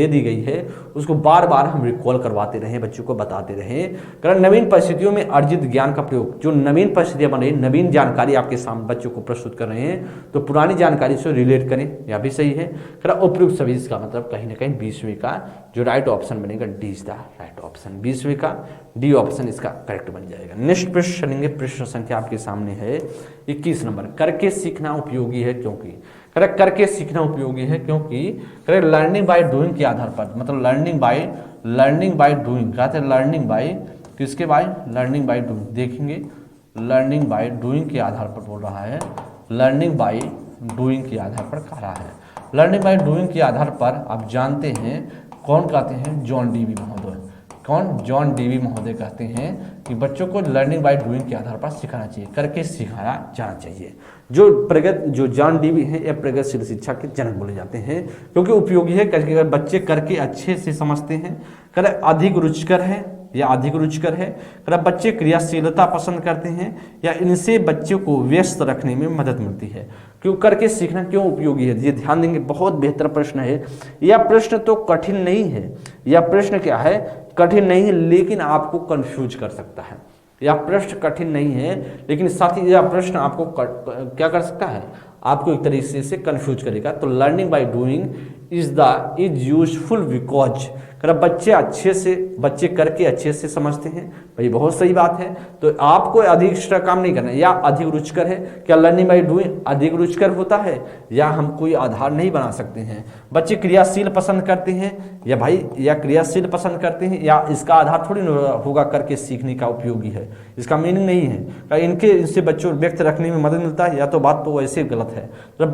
दी गई है उसको बार बार हम रिकॉल करवाते रहें, बच्चों को बताते रहें। कारण नवीन परिस्थितियों में अर्जित ज्ञान का प्रयोग, जो नवीन परिस्थितियां बन रही, नवीन जानकारी आपके सामने बच्चों को प्रस्तुत कर रहे हैं, तो पुरानी जानकारी से रिलेट करें, यह भी सही है। उपयुक्त सभी इसका मतलब कहीं ना कहीं 20वीं का जो राइट ऑप्शन बनेगा d is the right option. 20वीं का डी ऑप्शन इसका करेक्ट बन जाएगा। नेक्स्ट प्रश्न चलेंगे, प्रश्न संख्या आपके सामने है 21 नंबर। करके सीखना उपयोगी है क्योंकि, करेक्ट, करके सीखना उपयोगी है क्योंकि करेक्ट लर्निंग बाय डूइंग के आधार पर, मतलब लर्निंग बाय डूइंग, कहते हैं लर्निंग बाय किसके बाय, लर्निंग बाय डूइंग। देखेंगे लर्निंग बाय डूइंग के आधार पर बोल रहा है, लर्निंग बाय डूइंग के आधार पर कह रहा है। लर्निंग बाय डूइंग के आधार पर आप जानते हैं कौन कहते हैं, जॉन डीवी महोदय। कौन, जॉन डीवी महोदय कहते हैं कि बच्चों को लर्निंग बाय डूइंग के आधार पर सिखाना चाहिए, करके सिखाया जाना चाहिए। जो जॉन डीवी हैं यह प्रगतिशील शिक्षा के जनक बोले जाते हैं, क्योंकि उपयोगी है, करके बच्चे करके अच्छे से समझते हैं, कर अधिक रुचिकर है या अधिक रुचिकर है, कर बच्चे क्रियाशीलता पसंद करते हैं, या इनसे बच्चों को व्यस्त रखने में मदद मिलती है। क्यों करके सीखना क्यों उपयोगी है, ये ध्यान देंगे, बहुत बेहतर प्रश्न है। यह प्रश्न तो कठिन नहीं है, यह प्रश्न क्या है, कठिन नहीं है, लेकिन आपको कंफ्यूज कर सकता है। यह प्रश्न कठिन नहीं है, लेकिन साथ ही यह प्रश्न आपको क्या कर सकता है, आपको एक तरीके से कंफ्यूज करेगा। तो learning by doing is useful because, बच्चे करके अच्छे से समझते हैं, भाई बहुत सही बात है। तो आपको अधिक एक्स्ट्रा काम नहीं करना है, या अधिक रुचिकर है, क्या लर्निंग बाय डूइंग अधिक रुचिकर होता है, या हम कोई आधार नहीं बना सकते हैं। बच्चे क्रियाशील पसंद करते हैं, या भाई या क्रियाशील पसंद करते हैं, या इसका आधार थोड़ी होगा करके सीखने का उपयोगी है, इसका मीनिंग नहीं है। इनसे बच्चों व्यक्त रखने में मदद मिलता है, या तो बात तो वैसे गलत है। तो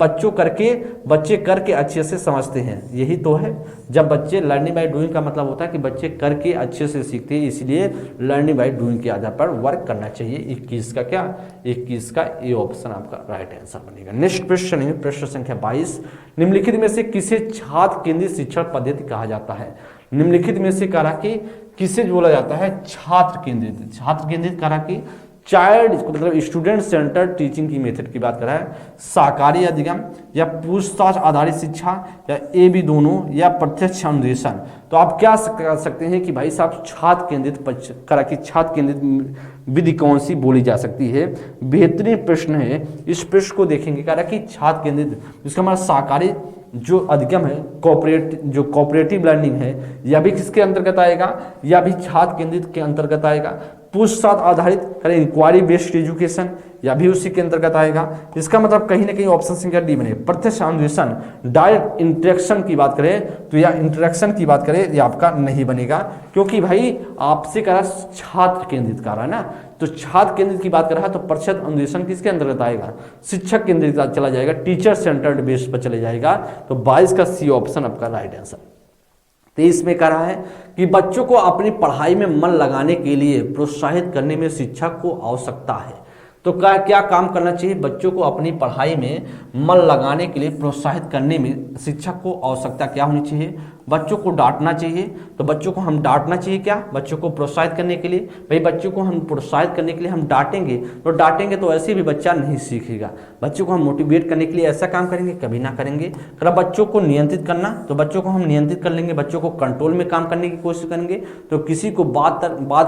बच्चे करके अच्छे से समझते हैं, यही तो है। जब बच्चे लर्निंग बाय डूइंग का मतलब होता है कि बच्चे करके अच्छे से सीखते हैं, इसलिए लर्निंग बाय डूइंग के आधार पर वर्क करना चाहिए। 21 का क्या, 21 का ए ऑप्शन आपका राइट आंसर बनेगा। नेक्स्ट प्रश्न है प्रश्न संख्या 22। निम्नलिखित में से किसे छात्र केंद्रित शिक्षण पद्धति कहा जाता है। निम्नलिखित में से कहा कि किसे बोला जाता है छात्र केंद्रित, छात्र केंद्रित कहा कि चाइल्ड मतलब स्टूडेंट सेंटर टीचिंग की मेथड की बात कर रहा है, शाकाहारी अधिगम या पूछताछ आधारित शिक्षा या ए बी दोनों या प्रत्यक्ष अन्वेषण। तो आप क्या कर सकते हैं कि भाई साहब छात्र केंद्रित करा कि छात्र केंद्रित विधि कौन सी बोली जा सकती है। बेहतरीन प्रश्न है, इस प्रश्न को देखेंगे कह रहा कि छात्र केंद्रित, इसका हमारा शाकाहारी जो अधिगम है कोऑपरेटिव लर्निंग है, यह भी किसके अंतर्गत आएगा, यह भी छात्र केंद्रित के अंतर्गत आएगा। पूछताछ आधारित करें इंक्वायरी बेस्ड एजुकेशन, यह भी उसी के अंतर्गत आएगा। इसका मतलब कहीं ना कहीं ऑप्शन संख्या डी बने। प्रत्यक्ष अन्वेषण डायरेक्ट इंटरेक्शन की बात करें तो या इंटरेक्शन की बात करें ये आपका नहीं बनेगा, क्योंकि भाई आपसे कह रहा छात्र केंद्रित कर रहा है ना, तो छात्र केंद्रित की बात कर रहा है तो प्रत्यक्ष अन्वेषण किसके अंतर्गत आएगा, शिक्षक केंद्रित चला जाएगा, टीचर सेंटर्ड बेस्ड पर चले जाएगा। तो 22 का सी ऑप्शन आपका राइट आंसर। 23 में कह रहा है कि बच्चों को अपनी पढ़ाई में मन लगाने के लिए प्रोत्साहित करने में शिक्षक को आवश्यकता है। तो क्या काम करना चाहिए, बच्चों को अपनी पढ़ाई में मन लगाने के लिए प्रोत्साहित करने में शिक्षक को आवश्यकता क्या होनी चाहिए, बच्चों को डांटना चाहिए। तो बच्चों को हम डांटना चाहिए, क्या बच्चों को प्रोत्साहित करने के लिए, भाई बच्चों को हम प्रोत्साहित करने के लिए हम डांटेंगे तो ऐसे भी बच्चा नहीं सीखेगा। बच्चों को हम मोटिवेट करने के लिए ऐसा काम करेंगे, कभी ना करेंगे। अगर बच्चों को नियंत्रित करना तो बच्चों को हम नियंत्रित कर लेंगे, बच्चों को कंट्रोल में काम करने की कोशिश करेंगे। तो किसी को बात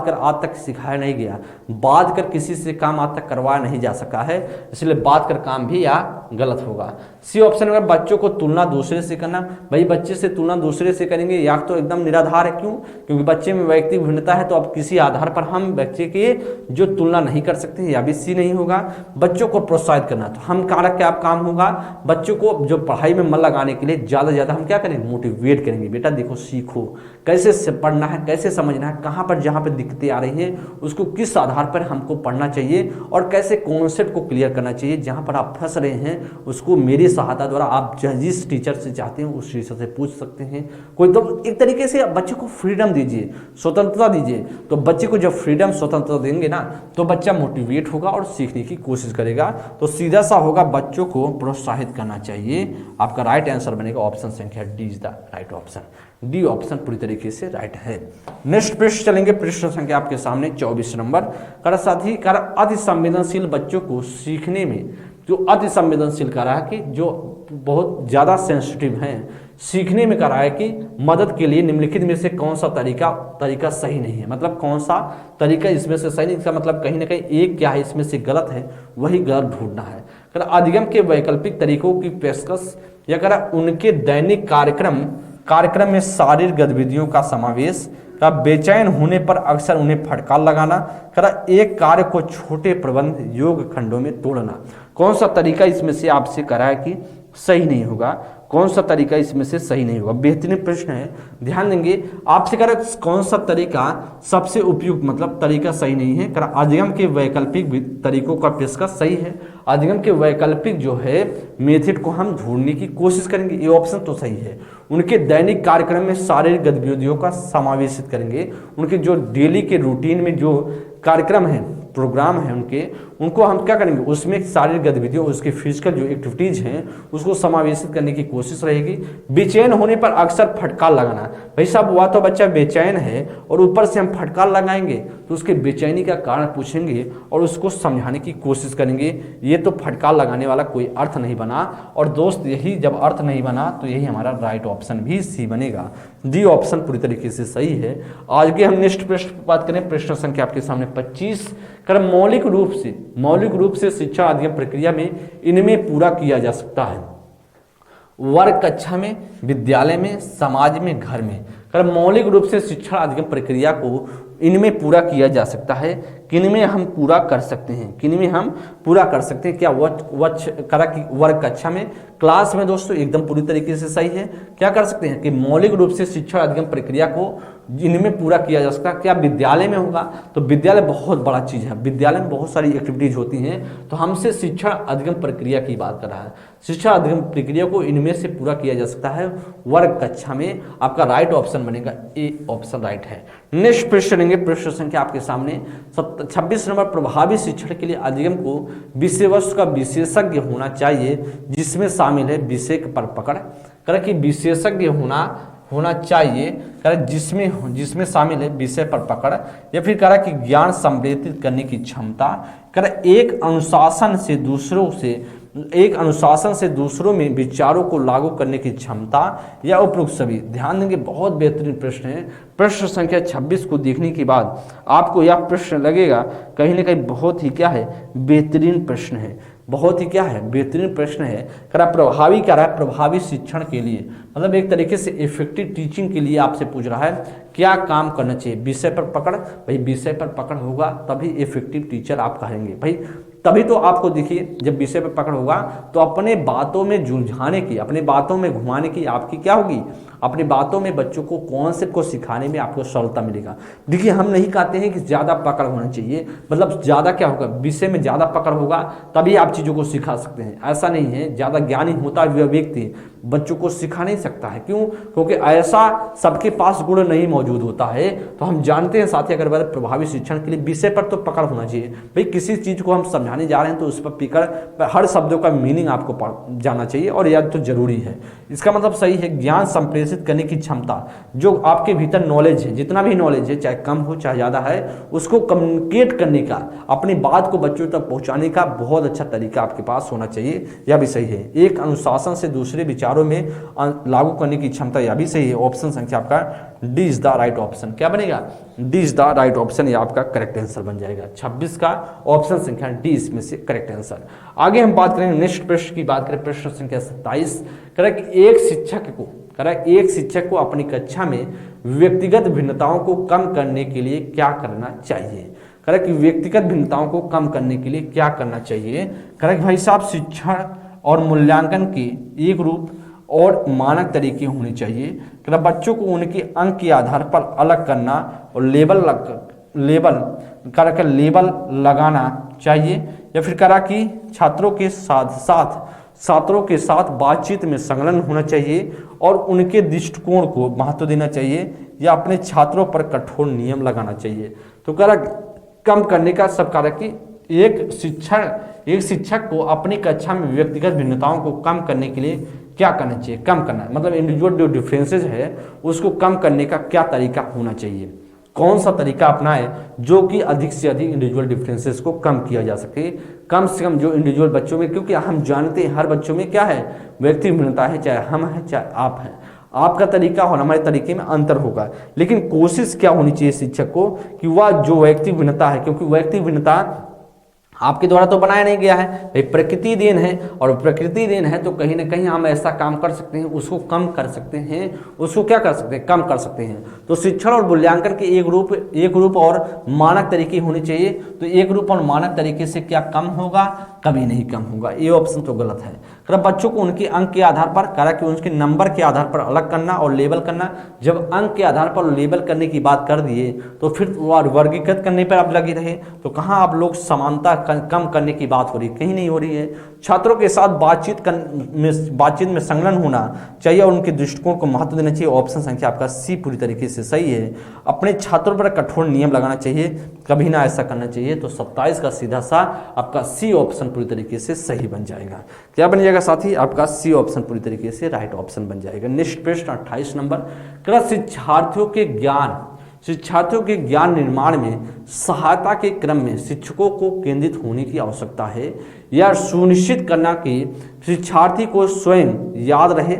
कर आज तक सिखाया नहीं गया, बात कर किसी से काम आज तक करवाया नहीं जा सका है, इसलिए बात कर काम भी या गलत होगा। सी ऑप्शन में बच्चों को तुलना दूसरे से करना, भाई बच्चे से तुलना दूसरे से करेंगे या तो एकदम निराधार है। क्यों, क्योंकि बच्चे में व्यक्तिगत भिन्नता है, तो अब किसी आधार पर हम बच्चे के जो तुलना नहीं कर सकते, या भी सी नहीं होगा। बच्चों को प्रोत्साहित करना, तो हम कारक क्या काम होगा, बच्चों को जो पढ़ाई में मन लगाने के लिए ज्यादा से ज्यादा हम क्या करेंगे, मोटिवेट करेंगे। बेटा देखो सीखो कैसे पढ़ना है, कैसे समझना है, कहाँ पर जहाँ पर दिक्कतें आ रही है उसको किस आधार पर हमको पढ़ना चाहिए और कैसे कॉन्सेप्ट को क्लियर करना चाहिए। जहाँ पर आप फंस रहे हैं उसको मेरी सहायता द्वारा आप जिस टीचर से चाहते हैं उस टीचर से पूछ सकते हैं। कोई तो एक तरीके से बच्चे को फ्रीडम दीजिए, स्वतंत्रता दीजिए। तो बच्चे को जब फ्रीडम स्वतंत्रता देंगे ना तो बच्चा मोटिवेट होगा और सीखने की कोशिश करेगा। तो सीधा सा होगा बच्चों को प्रोत्साहित करना चाहिए। आपका राइट आंसर बनेगा ऑप्शन संख्या D is the right option. D option पूरी तरीके से राइट है। नेक्स्ट प्रश्न चलेंगे, प्रश्न संख्या आपके सामने 24 नंबर। कर साथी कर अति संवेदनशील बच्चों को सीखने में, जो अति संवेदनशील कह रहा है कि जो बहुत ज्यादा सेंसिटिव हैं, सीखने में कह रहा है कि मदद के लिए निम्नलिखित में से कौन सा तरीका सही नहीं है। मतलब कौन सा तरीका इसमें से सही नहीं, इसका मतलब कहीं ना कहीं एक क्या है इसमें से गलत है, वही गलत ढूंढना है। कर अधिगम के वैकल्पिक तरीकों की पेशकश या कर उनके दैनिक कार्यक्रम में शारीरिक गतिविधियों का समावेश, का बेचैन होने पर अक्सर उन्हें फटकार लगाना, करा एक कार्य को छोटे प्रबंध योग खंडों में तोड़ना। कौन सा तरीका इसमें से आपसे करा है कि सही नहीं होगा, कौन सा तरीका इसमें से सही नहीं होगा। बेहतरीन प्रश्न है, ध्यान देंगे। आपसे कह रहा कौन सा तरीका सबसे उपयुक्त, मतलब तरीका सही नहीं है। कह रहा अधिगम के वैकल्पिक तरीकों का पेशकश सही है। अधिगम के वैकल्पिक जो है मेथड को हम ढूंढने की कोशिश करेंगे, ये ऑप्शन तो सही है। उनके दैनिक कार्यक्रम में शारीरिक गतिविधियों का समावेशित करेंगे। उनके जो डेली के रूटीन में जो कार्यक्रम है, प्रोग्राम है उनको हम क्या करेंगे, उसमें शारीरिक गतिविधियों, उसके फिजिकल जो एक्टिविटीज हैं उसको समावेशित करने की कोशिश रहेगी। बेचैन होने पर अक्सर फटकार लगाना, भाई साहब हुआ तो बच्चा बेचैन है और ऊपर से हम फटकार लगाएंगे तो उसके बेचैनी का कारण पूछेंगे और उसको समझाने की कोशिश करेंगे। ये तो फटकार लगाने वाला कोई अर्थ नहीं बना, और दोस्त यही जब अर्थ नहीं बना तो यही हमारा राइट ऑप्शन भी सी बनेगा। डी ऑप्शन पूरी तरीके से सही है। आज के हम नेक्स्ट प्रश्न पर बात करें, प्रश्न संख्या आपके सामने 25। कर मौलिक रूप से शिक्षा अधिगम प्रक्रिया में इनमें पूरा किया जा सकता है। वर्ग कक्षा में, विद्यालय में, समाज में, घर में। कर मौलिक रूप से शिक्षा अधिगम प्रक्रिया को इनमें पूरा किया जा सकता है। किनमें हम पूरा कर सकते हैं, किनमें हम पूरा कर सकते हैं। क्या वर्ग कक्षा में, क्लास में दोस्तों एकदम पूरी तरीके से सही है। क्या कर सकते हैं कि मौलिक रूप से शिक्षा अधिगम प्रक्रिया को इनमें पूरा किया जा सकता है। क्या विद्यालय में होगा, तो विद्यालय बहुत बड़ा चीज है, विद्यालय में बहुत सारी एक्टिविटीज होती हैं। तो हमसे शिक्षा अधिगम प्रक्रिया की बात कर रहा है, शिक्षा अधिगम प्रक्रिया को इनमें से पूरा किया जा सकता है वर्ग कक्षा में। आपका राइट ऑप्शन बनेगा ए ऑप्शन राइट है। नेक्स्ट प्रश्न लेंगे, प्रश्न संख्या आपके सामने 26 नंबर। प्रभावी शिक्षण के लिए अधिगम को विषय वस्तु का विशेषज्ञ होना चाहिए, जिसमें शामिल है विषय पर पकड़। कर कि विशेषज्ञ होना होना चाहिए, कह रहा जिसमें जिसमें शामिल है विषय पर पकड़, या फिर कह रहा कि ज्ञान संप्रेषित करने की क्षमता, कह रहा एक अनुशासन से दूसरों में विचारों को लागू करने की क्षमता, या उपरोक्त सभी। ध्यान देंगे, बहुत बेहतरीन प्रश्न है। प्रश्न संख्या 26 को देखने के बाद आपको यह प्रश्न लगेगा कहीं ना कहीं बहुत ही क्या है, बेहतरीन प्रश्न है, बहुत ही क्या है, बेहतरीन प्रश्न है। कह रहा प्रभावी, कह रहा है प्रभावी शिक्षण के लिए, मतलब एक तरीके से इफेक्टिव टीचिंग के लिए आपसे पूछ रहा है क्या काम करना चाहिए। विषय पर पकड़, भाई विषय पर पकड़ होगा तभी इफेक्टिव टीचर आप कहेंगे भाई, तभी तो आपको देखिए जब विषय पर पकड़ होगा तो अपने बातों में झुलझाने की, अपने बातों में घुमाने की आपकी क्या होगी, अपनी बातों में बच्चों को कॉन्सेप्ट को सिखाने में आपको सरलता मिलेगा। देखिए हम नहीं कहते हैं कि ज़्यादा पकड़ होना चाहिए, मतलब ज़्यादा क्या होगा, विषय में ज़्यादा पकड़ होगा तभी आप चीज़ों को सिखा सकते हैं, ऐसा नहीं है। ज़्यादा ज्ञानी होता हुआ व्यक्ति बच्चों को सिखा नहीं सकता है, क्यों, क्योंकि ऐसा सबके पास गुण नहीं मौजूद होता है। तो हम जानते हैं साथी, अगर बात प्रभावी शिक्षण के लिए विषय पर तो पकड़ होना चाहिए भाई, किसी चीज़ को हम समझाने जा रहे हैं तो उस पर पकड़, हर शब्दों का मीनिंग आपको जाना चाहिए और यह तो जरूरी है। इसका मतलब सही है, ज्ञान संप्रेषित करने की क्षमता, जो आपके भीतर नॉलेज है, जितना भी नॉलेज है चाहे कम हो चाहे ज़्यादा है, उसको कम्युनिकेट करने का, अपनी बात को बच्चों तक पहुंचाने का बहुत अच्छा तरीका आपके पास होना चाहिए, यह भी सही है। एक अनुशासन से दूसरे विचारों में लागू करने की क्षमता, यह भी सही है। ऑप्शन संख्या आपका D is the right option, क्या बनेगा, d is the right option, ये आपका करेक्ट आंसर बन जाएगा। 26 का ऑप्शन संख्या डी इसमें से करेक्ट आंसर। आगे हम बात करेंगे नेक्स्ट प्रश्न की, बात करें प्रश्न संख्या 27। करेक्ट, एक शिक्षक को अपनी कक्षा में व्यक्तिगत भिन्नताओं को कम करने के लिए क्या करना चाहिए। करेक्ट, व्यक्तिगत भिन्नताओं को कम करने के लिए क्या करना चाहिए। करेक्ट भाई साहब, शिक्षण और मूल्यांकन के एक रूप और मानक तरीके होने चाहिए। बच्चों को उनके अंक के आधार पर अलग करना और लेबल लगाना चाहिए, या फिर करा कि छात्रों के साथ बातचीत में संलग्न होना चाहिए और उनके दृष्टिकोण को महत्व देना चाहिए, या अपने छात्रों पर कठोर नियम लगाना चाहिए। तो करा कम करने का सब कारक कि एक शिक्षक को अपनी कक्षा में व्यक्तिगत भिन्नताओं को कम करने के लिए क्या करना चाहिए, कम करना, मतलब इंडिविजुअल जो डिफरेंसेज है उसको कम करने का क्या तरीका होना चाहिए, कौन सा तरीका अपनाए जो कि अधिक से अधिक इंडिविजुअल डिफरेंसेस को कम किया जा सके, कम से कम जो इंडिविजुअल बच्चों में, क्योंकि हम जानते हैं हर बच्चों में क्या है, व्यक्ति भिन्नता है, चाहे हम हैं चाहे आप हैं, आपका तरीका और हमारे तरीके में अंतर होगा, लेकिन कोशिश क्या होनी चाहिए शिक्षक को कि वह जो व्यक्ति भिन्नता है, क्योंकि व्यक्ति भिन्नता आपके द्वारा तो बनाया नहीं गया है भाई, प्रकृति देन है, और प्रकृति देन है तो कहीं ना कहीं हम ऐसा काम कर सकते हैं, उसको कम कर सकते हैं, उसको क्या कर सकते हैं, कम कर सकते हैं। तो शिक्षण और मूल्यांकन के एक रूप और मानक तरीके होने चाहिए। तो एक रूप और मानक तरीके से क्या कम होगा, कभी नहीं कम होगा, ये ऑप्शन तो गलत है। बच्चों को उनके अंक के आधार पर, करा कि उनके नंबर के आधार पर अलग करना और लेबल करना। जब अंक के आधार पर लेबल करने की बात कर दिए तो फिर वर्गीकृत करने पर आप लगे रहे, तो कहाँ आप लोग समानता कम करने की बात हो रही, कहीं नहीं हो रही है। छात्रों के साथ बातचीत में संलग्न होना चाहिए और उनके दृष्टिकोण को महत्व देना चाहिए। ऑप्शन संख्या आपका सी पूरी तरीके से सही है। अपने छात्रों पर कठोर नियम लगाना चाहिए, कभी ना ऐसा करना चाहिए। तो 27 का सीधा सा आपका सी ऑप्शन पूरी तरीके से सही बन जाएगा। क्या बन जाएगा साथी, आपका सी ऑप्शन पूरी तरीके से राइट ऑप्शन बन जाएगा। नेक्स्ट प्रश्न 28 नंबर, शिक्षार्थियों के ज्ञान निर्माण में सहायता के क्रम में शिक्षकों को केंद्रित होने की आवश्यकता है, या सुनिश्चित करना कि शिक्षार्थी को स्वयं याद रहे।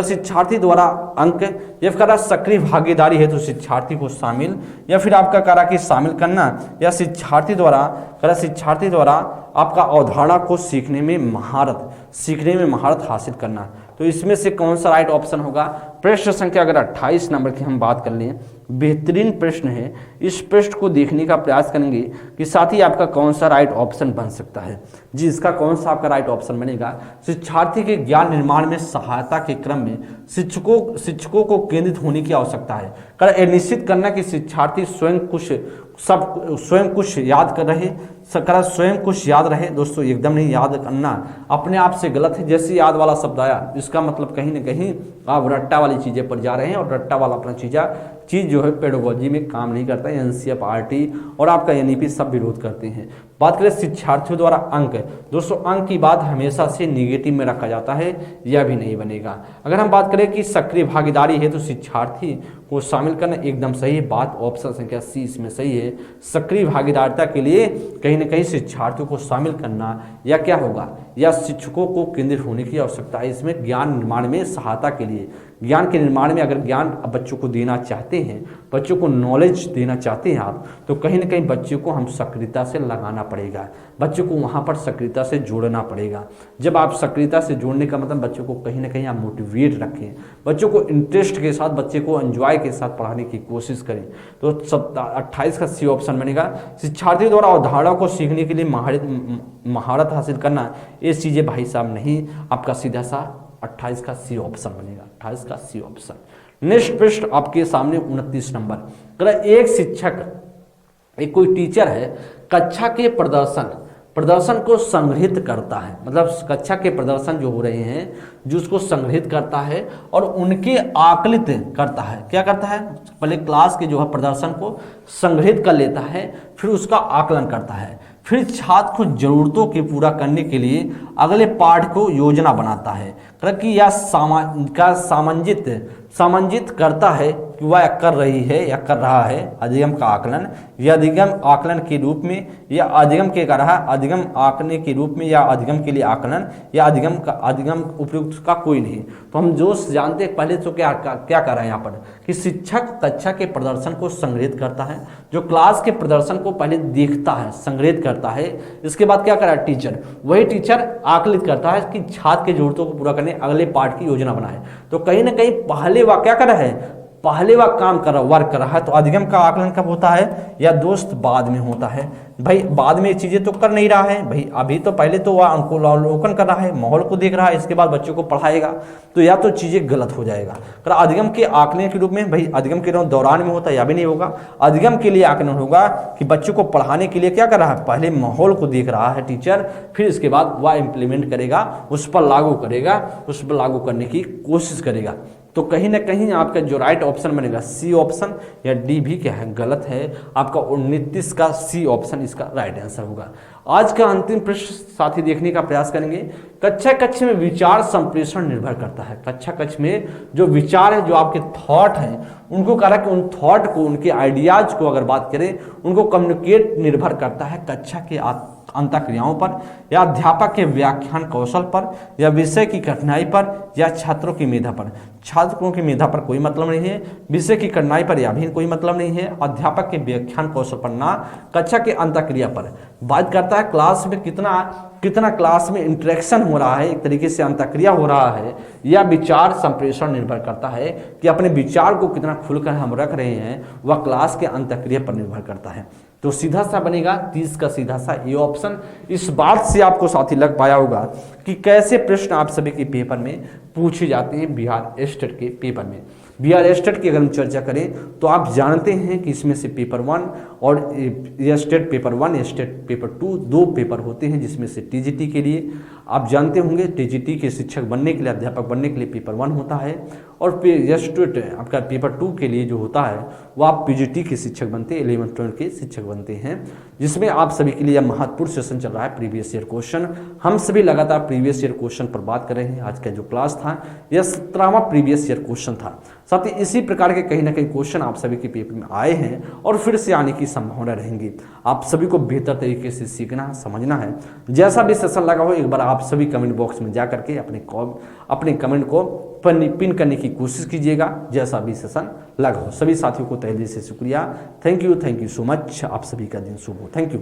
शिक्षार्थी द्वारा अंक, या फिर सक्रिय भागीदारी है तो शिक्षार्थी को शामिल, या फिर आपका करा कि शामिल करना, या शिक्षार्थी द्वारा आपका अवधारणा को सीखने में महारत हासिल करना। तो इसमें से कौन सा राइट ऑप्शन होगा। प्रश्न संख्या अगर 28 नंबर की हम बात कर लें, बेहतरीन प्रश्न है। इस प्रश्न को देखने का प्रयास करेंगे कि साथी आपका कौन सा राइट ऑप्शन बन सकता है। जी, इसका कौन सा आपका राइट ऑप्शन बनेगा। शिक्षार्थी के ज्ञान निर्माण में सहायता के क्रम में शिक्षकों को केंद्रित होने की आवश्यकता है। ये निश्चित करना कि शिक्षार्थी स्वयं कुछ याद कर रहे, स्वयं कुछ याद रहे। दोस्तों एकदम नहीं, याद करना अपने आप से गलत है। जैसे याद वाला शब्द आया, इसका मतलब कहीं ना कहीं आप रट्टा वाली चीज़ें पर जा रहे हैं, और रट्टा वाला अपना चीज़ जो है पेडोलॉजी में काम नहीं करता है। एनसीईआरटी और आपका एनईपी सब विरोध करते हैं। बात करें शिक्षार्थियों द्वारा अंक, दोस्तों अंक की बात हमेशा से निगेटिव में रखा जाता है, यह भी नहीं बनेगा। अगर हम बात करें कि सक्रिय भागीदारी है तो शिक्षार्थी को शामिल करना एकदम सही है, बात ऑप्शन संख्या सी इसमें सही है। सक्रिय भागीदारिता के लिए कहीं ना कहीं शिक्षार्थियों को शामिल करना या क्या होगा, या शिक्षकों को केंद्रित होने की आवश्यकता है। इसमें ज्ञान निर्माण में सहायता के लिए, ज्ञान के निर्माण में अगर ज्ञान बच्चों को देना चाहते हैं, बच्चों को नॉलेज देना चाहते हैं आप, तो कहीं ना कहीं बच्चों को हम सक्रियता से लगाना पड़ेगा, बच्चों को वहाँ पर सक्रियता से जोड़ना पड़ेगा। जब आप सक्रियता से जोड़ने का मतलब बच्चों को कहीं ना कहीं आप मोटिवेट रखें, बच्चों को इंटरेस्ट के साथ, बच्चे को एंजॉय के साथ पढ़ाने की कोशिश करें। तो 28 का सी ऑप्शन बनेगा। शिक्षार्थी द्वारा अवधारणा को सीखने के लिए महारत हासिल करना, ये चीज़ें भाई साहब नहीं, आपका सीधा सा 28 का सी ऑप्शन बनेगा, 28 का सी ऑप्शन। नेक्स्ट प्रश्न आपके सामने 29 नंबर। एक शिक्षक, एक कोई टीचर है, कक्षा के प्रदर्शन को संग्रहित करता है, मतलब कक्षा के प्रदर्शन जो हो रहे हैं जो उसको संग्रहित करता है और उनके आकलित करता है। क्या करता है, पहले क्लास के जो है प्रदर्शन को संग्रहित कर लेता है, फिर उसका आकलन करता है, फिर छात्र को जरूरतों के पूरा करने के लिए अगले पाठ को योजना बनाता है कि यह सामंजित करता है कि वह कर रही है या कर रहा है अधिगम का आकलन, या अधिगम आकलन के रूप में, या अधिगम के कर रहा है अधिगम आंकने के रूप में, या अधिगम के लिए आकलन, या अधिगम उपयुक्त का कोई नहीं। तो हम जो जानते हैं पहले तो क्या कर रहे हैं यहाँ पर कि शिक्षक कक्षा के प्रदर्शन को संग्रहित करता है, जो क्लास के प्रदर्शन को पहले देखता है, संग्रहित करता है। इसके बाद क्या कर रहा है टीचर, वही टीचर आकलित करता है कि छात्र की जरूरतों को पूरा करने अगले पाठ की योजना बनाए। तो कहीं ना कहीं पहले वह क्या कर रहा है, पहले वह काम कर रहा, वर्क कर रहा है। तो अधिगम का आकलन कब होता है, या दोस्त बाद में होता है। भाई बाद में ये चीज़ें तो कर नहीं रहा है भाई, अभी तो पहले तो वह अवलोकन कर रहा है, माहौल को देख रहा है, इसके बाद बच्चों को पढ़ाएगा, तो या तो चीज़ें गलत हो जाएगा। अगर अधिगम के आकलन के रूप में, भाई अधिगम के दौरान में होता है या भी नहीं होगा। अधिगम के लिए आकलन होगा कि बच्चों को पढ़ाने के लिए क्या कर रहा है, पहले माहौल को देख रहा है टीचर, फिर इसके बाद वह इम्प्लीमेंट करेगा, उस पर लागू करेगा, उस पर लागू करने की कोशिश करेगा। तो कहीं ना कहीं आपका जो राइट ऑप्शन बनेगा सी ऑप्शन, या डी भी क्या है, गलत है। आपका 29 का सी ऑप्शन इसका राइट आंसर होगा। आज का अंतिम प्रश्न साथी देखने का प्रयास करेंगे। कक्षा कक्ष में विचार संप्रेषण निर्भर करता है। कक्षा कक्ष में जो विचार है, जो आपके थॉट हैं, उनको कह रहा है कि उन थॉट को, उनके आइडियाज को अगर बात करें, उनको कम्युनिकेट निर्भर करता है कक्षा के अंतःक्रियाओं पर, या अध्यापक के व्याख्यान कौशल पर, या विषय की कठिनाई पर, या छात्रों की मेधा पर। छात्रों की मेधा पर कोई मतलब नहीं है, विषय की कठिनाई पर या भी कोई मतलब नहीं है, अध्यापक के व्याख्यान कौशल पर ना, कक्षा के अंतःक्रिया पर। बात करता है क्लास में कितना क्लास में इंटरेक्शन हो रहा है, एक तरीके से अंतःक्रिया हो रहा है, या विचार संप्रेषण निर्भर करता है कि अपने विचार को कितना खुलकर हम रख रहे हैं, वह क्लास के अंतःक्रिया पर निर्भर करता है। तो सीधा सा बनेगा 30 का सीधा सा ये ऑप्शन। इस बात से आपको साथी लग पाया होगा कि कैसे प्रश्न आप सभी के पेपर में पूछे जाते हैं बिहार स्टेट के पेपर में। बिहार स्टेट की अगर हम चर्चा करें तो आप जानते हैं कि इसमें से पेपर 1 और स्टेट पेपर 1, स्टेट पेपर 2 दो पेपर होते हैं, जिसमें से टीजीटी के लिए आप जानते होंगे टीजीटी के शिक्षक बनने के लिए, अध्यापक बनने के लिए पेपर 1 होता है, और स्टेट आपका पेपर 2 के लिए जो होता है वो आप पीजीटी के शिक्षक बनते हैं, 11th 12th के शिक्षक बनते हैं, जिसमें आप सभी के लिए महत्वपूर्ण सेशन चल रहा है प्रीवियस ईयर क्वेश्चन। हम सभी लगातार प्रीवियस ईयर क्वेश्चन पर बात कर रहे हैं। आज का जो क्लास था यह 17वां प्रीवियस ईयर क्वेश्चन था। साथ ही इसी प्रकार के कहीं ना कहीं क्वेश्चन आप सभी के पेपर में आए हैं और फिर से आने की संभावना रहेंगी। आप सभी को बेहतर तरीके से सीखना है, समझना है। जैसा भी सेशन लगा हो, एक बार आप सभी कमेंट बॉक्स में जा करके अपने कमेंट को पिन करने की कोशिश कीजिएगा, जैसा भी सेशन लगा हो। सभी साथियों को तहे दिल से शुक्रिया। Thank you so much. आप सभी का दिन शुभ हो। Thank you.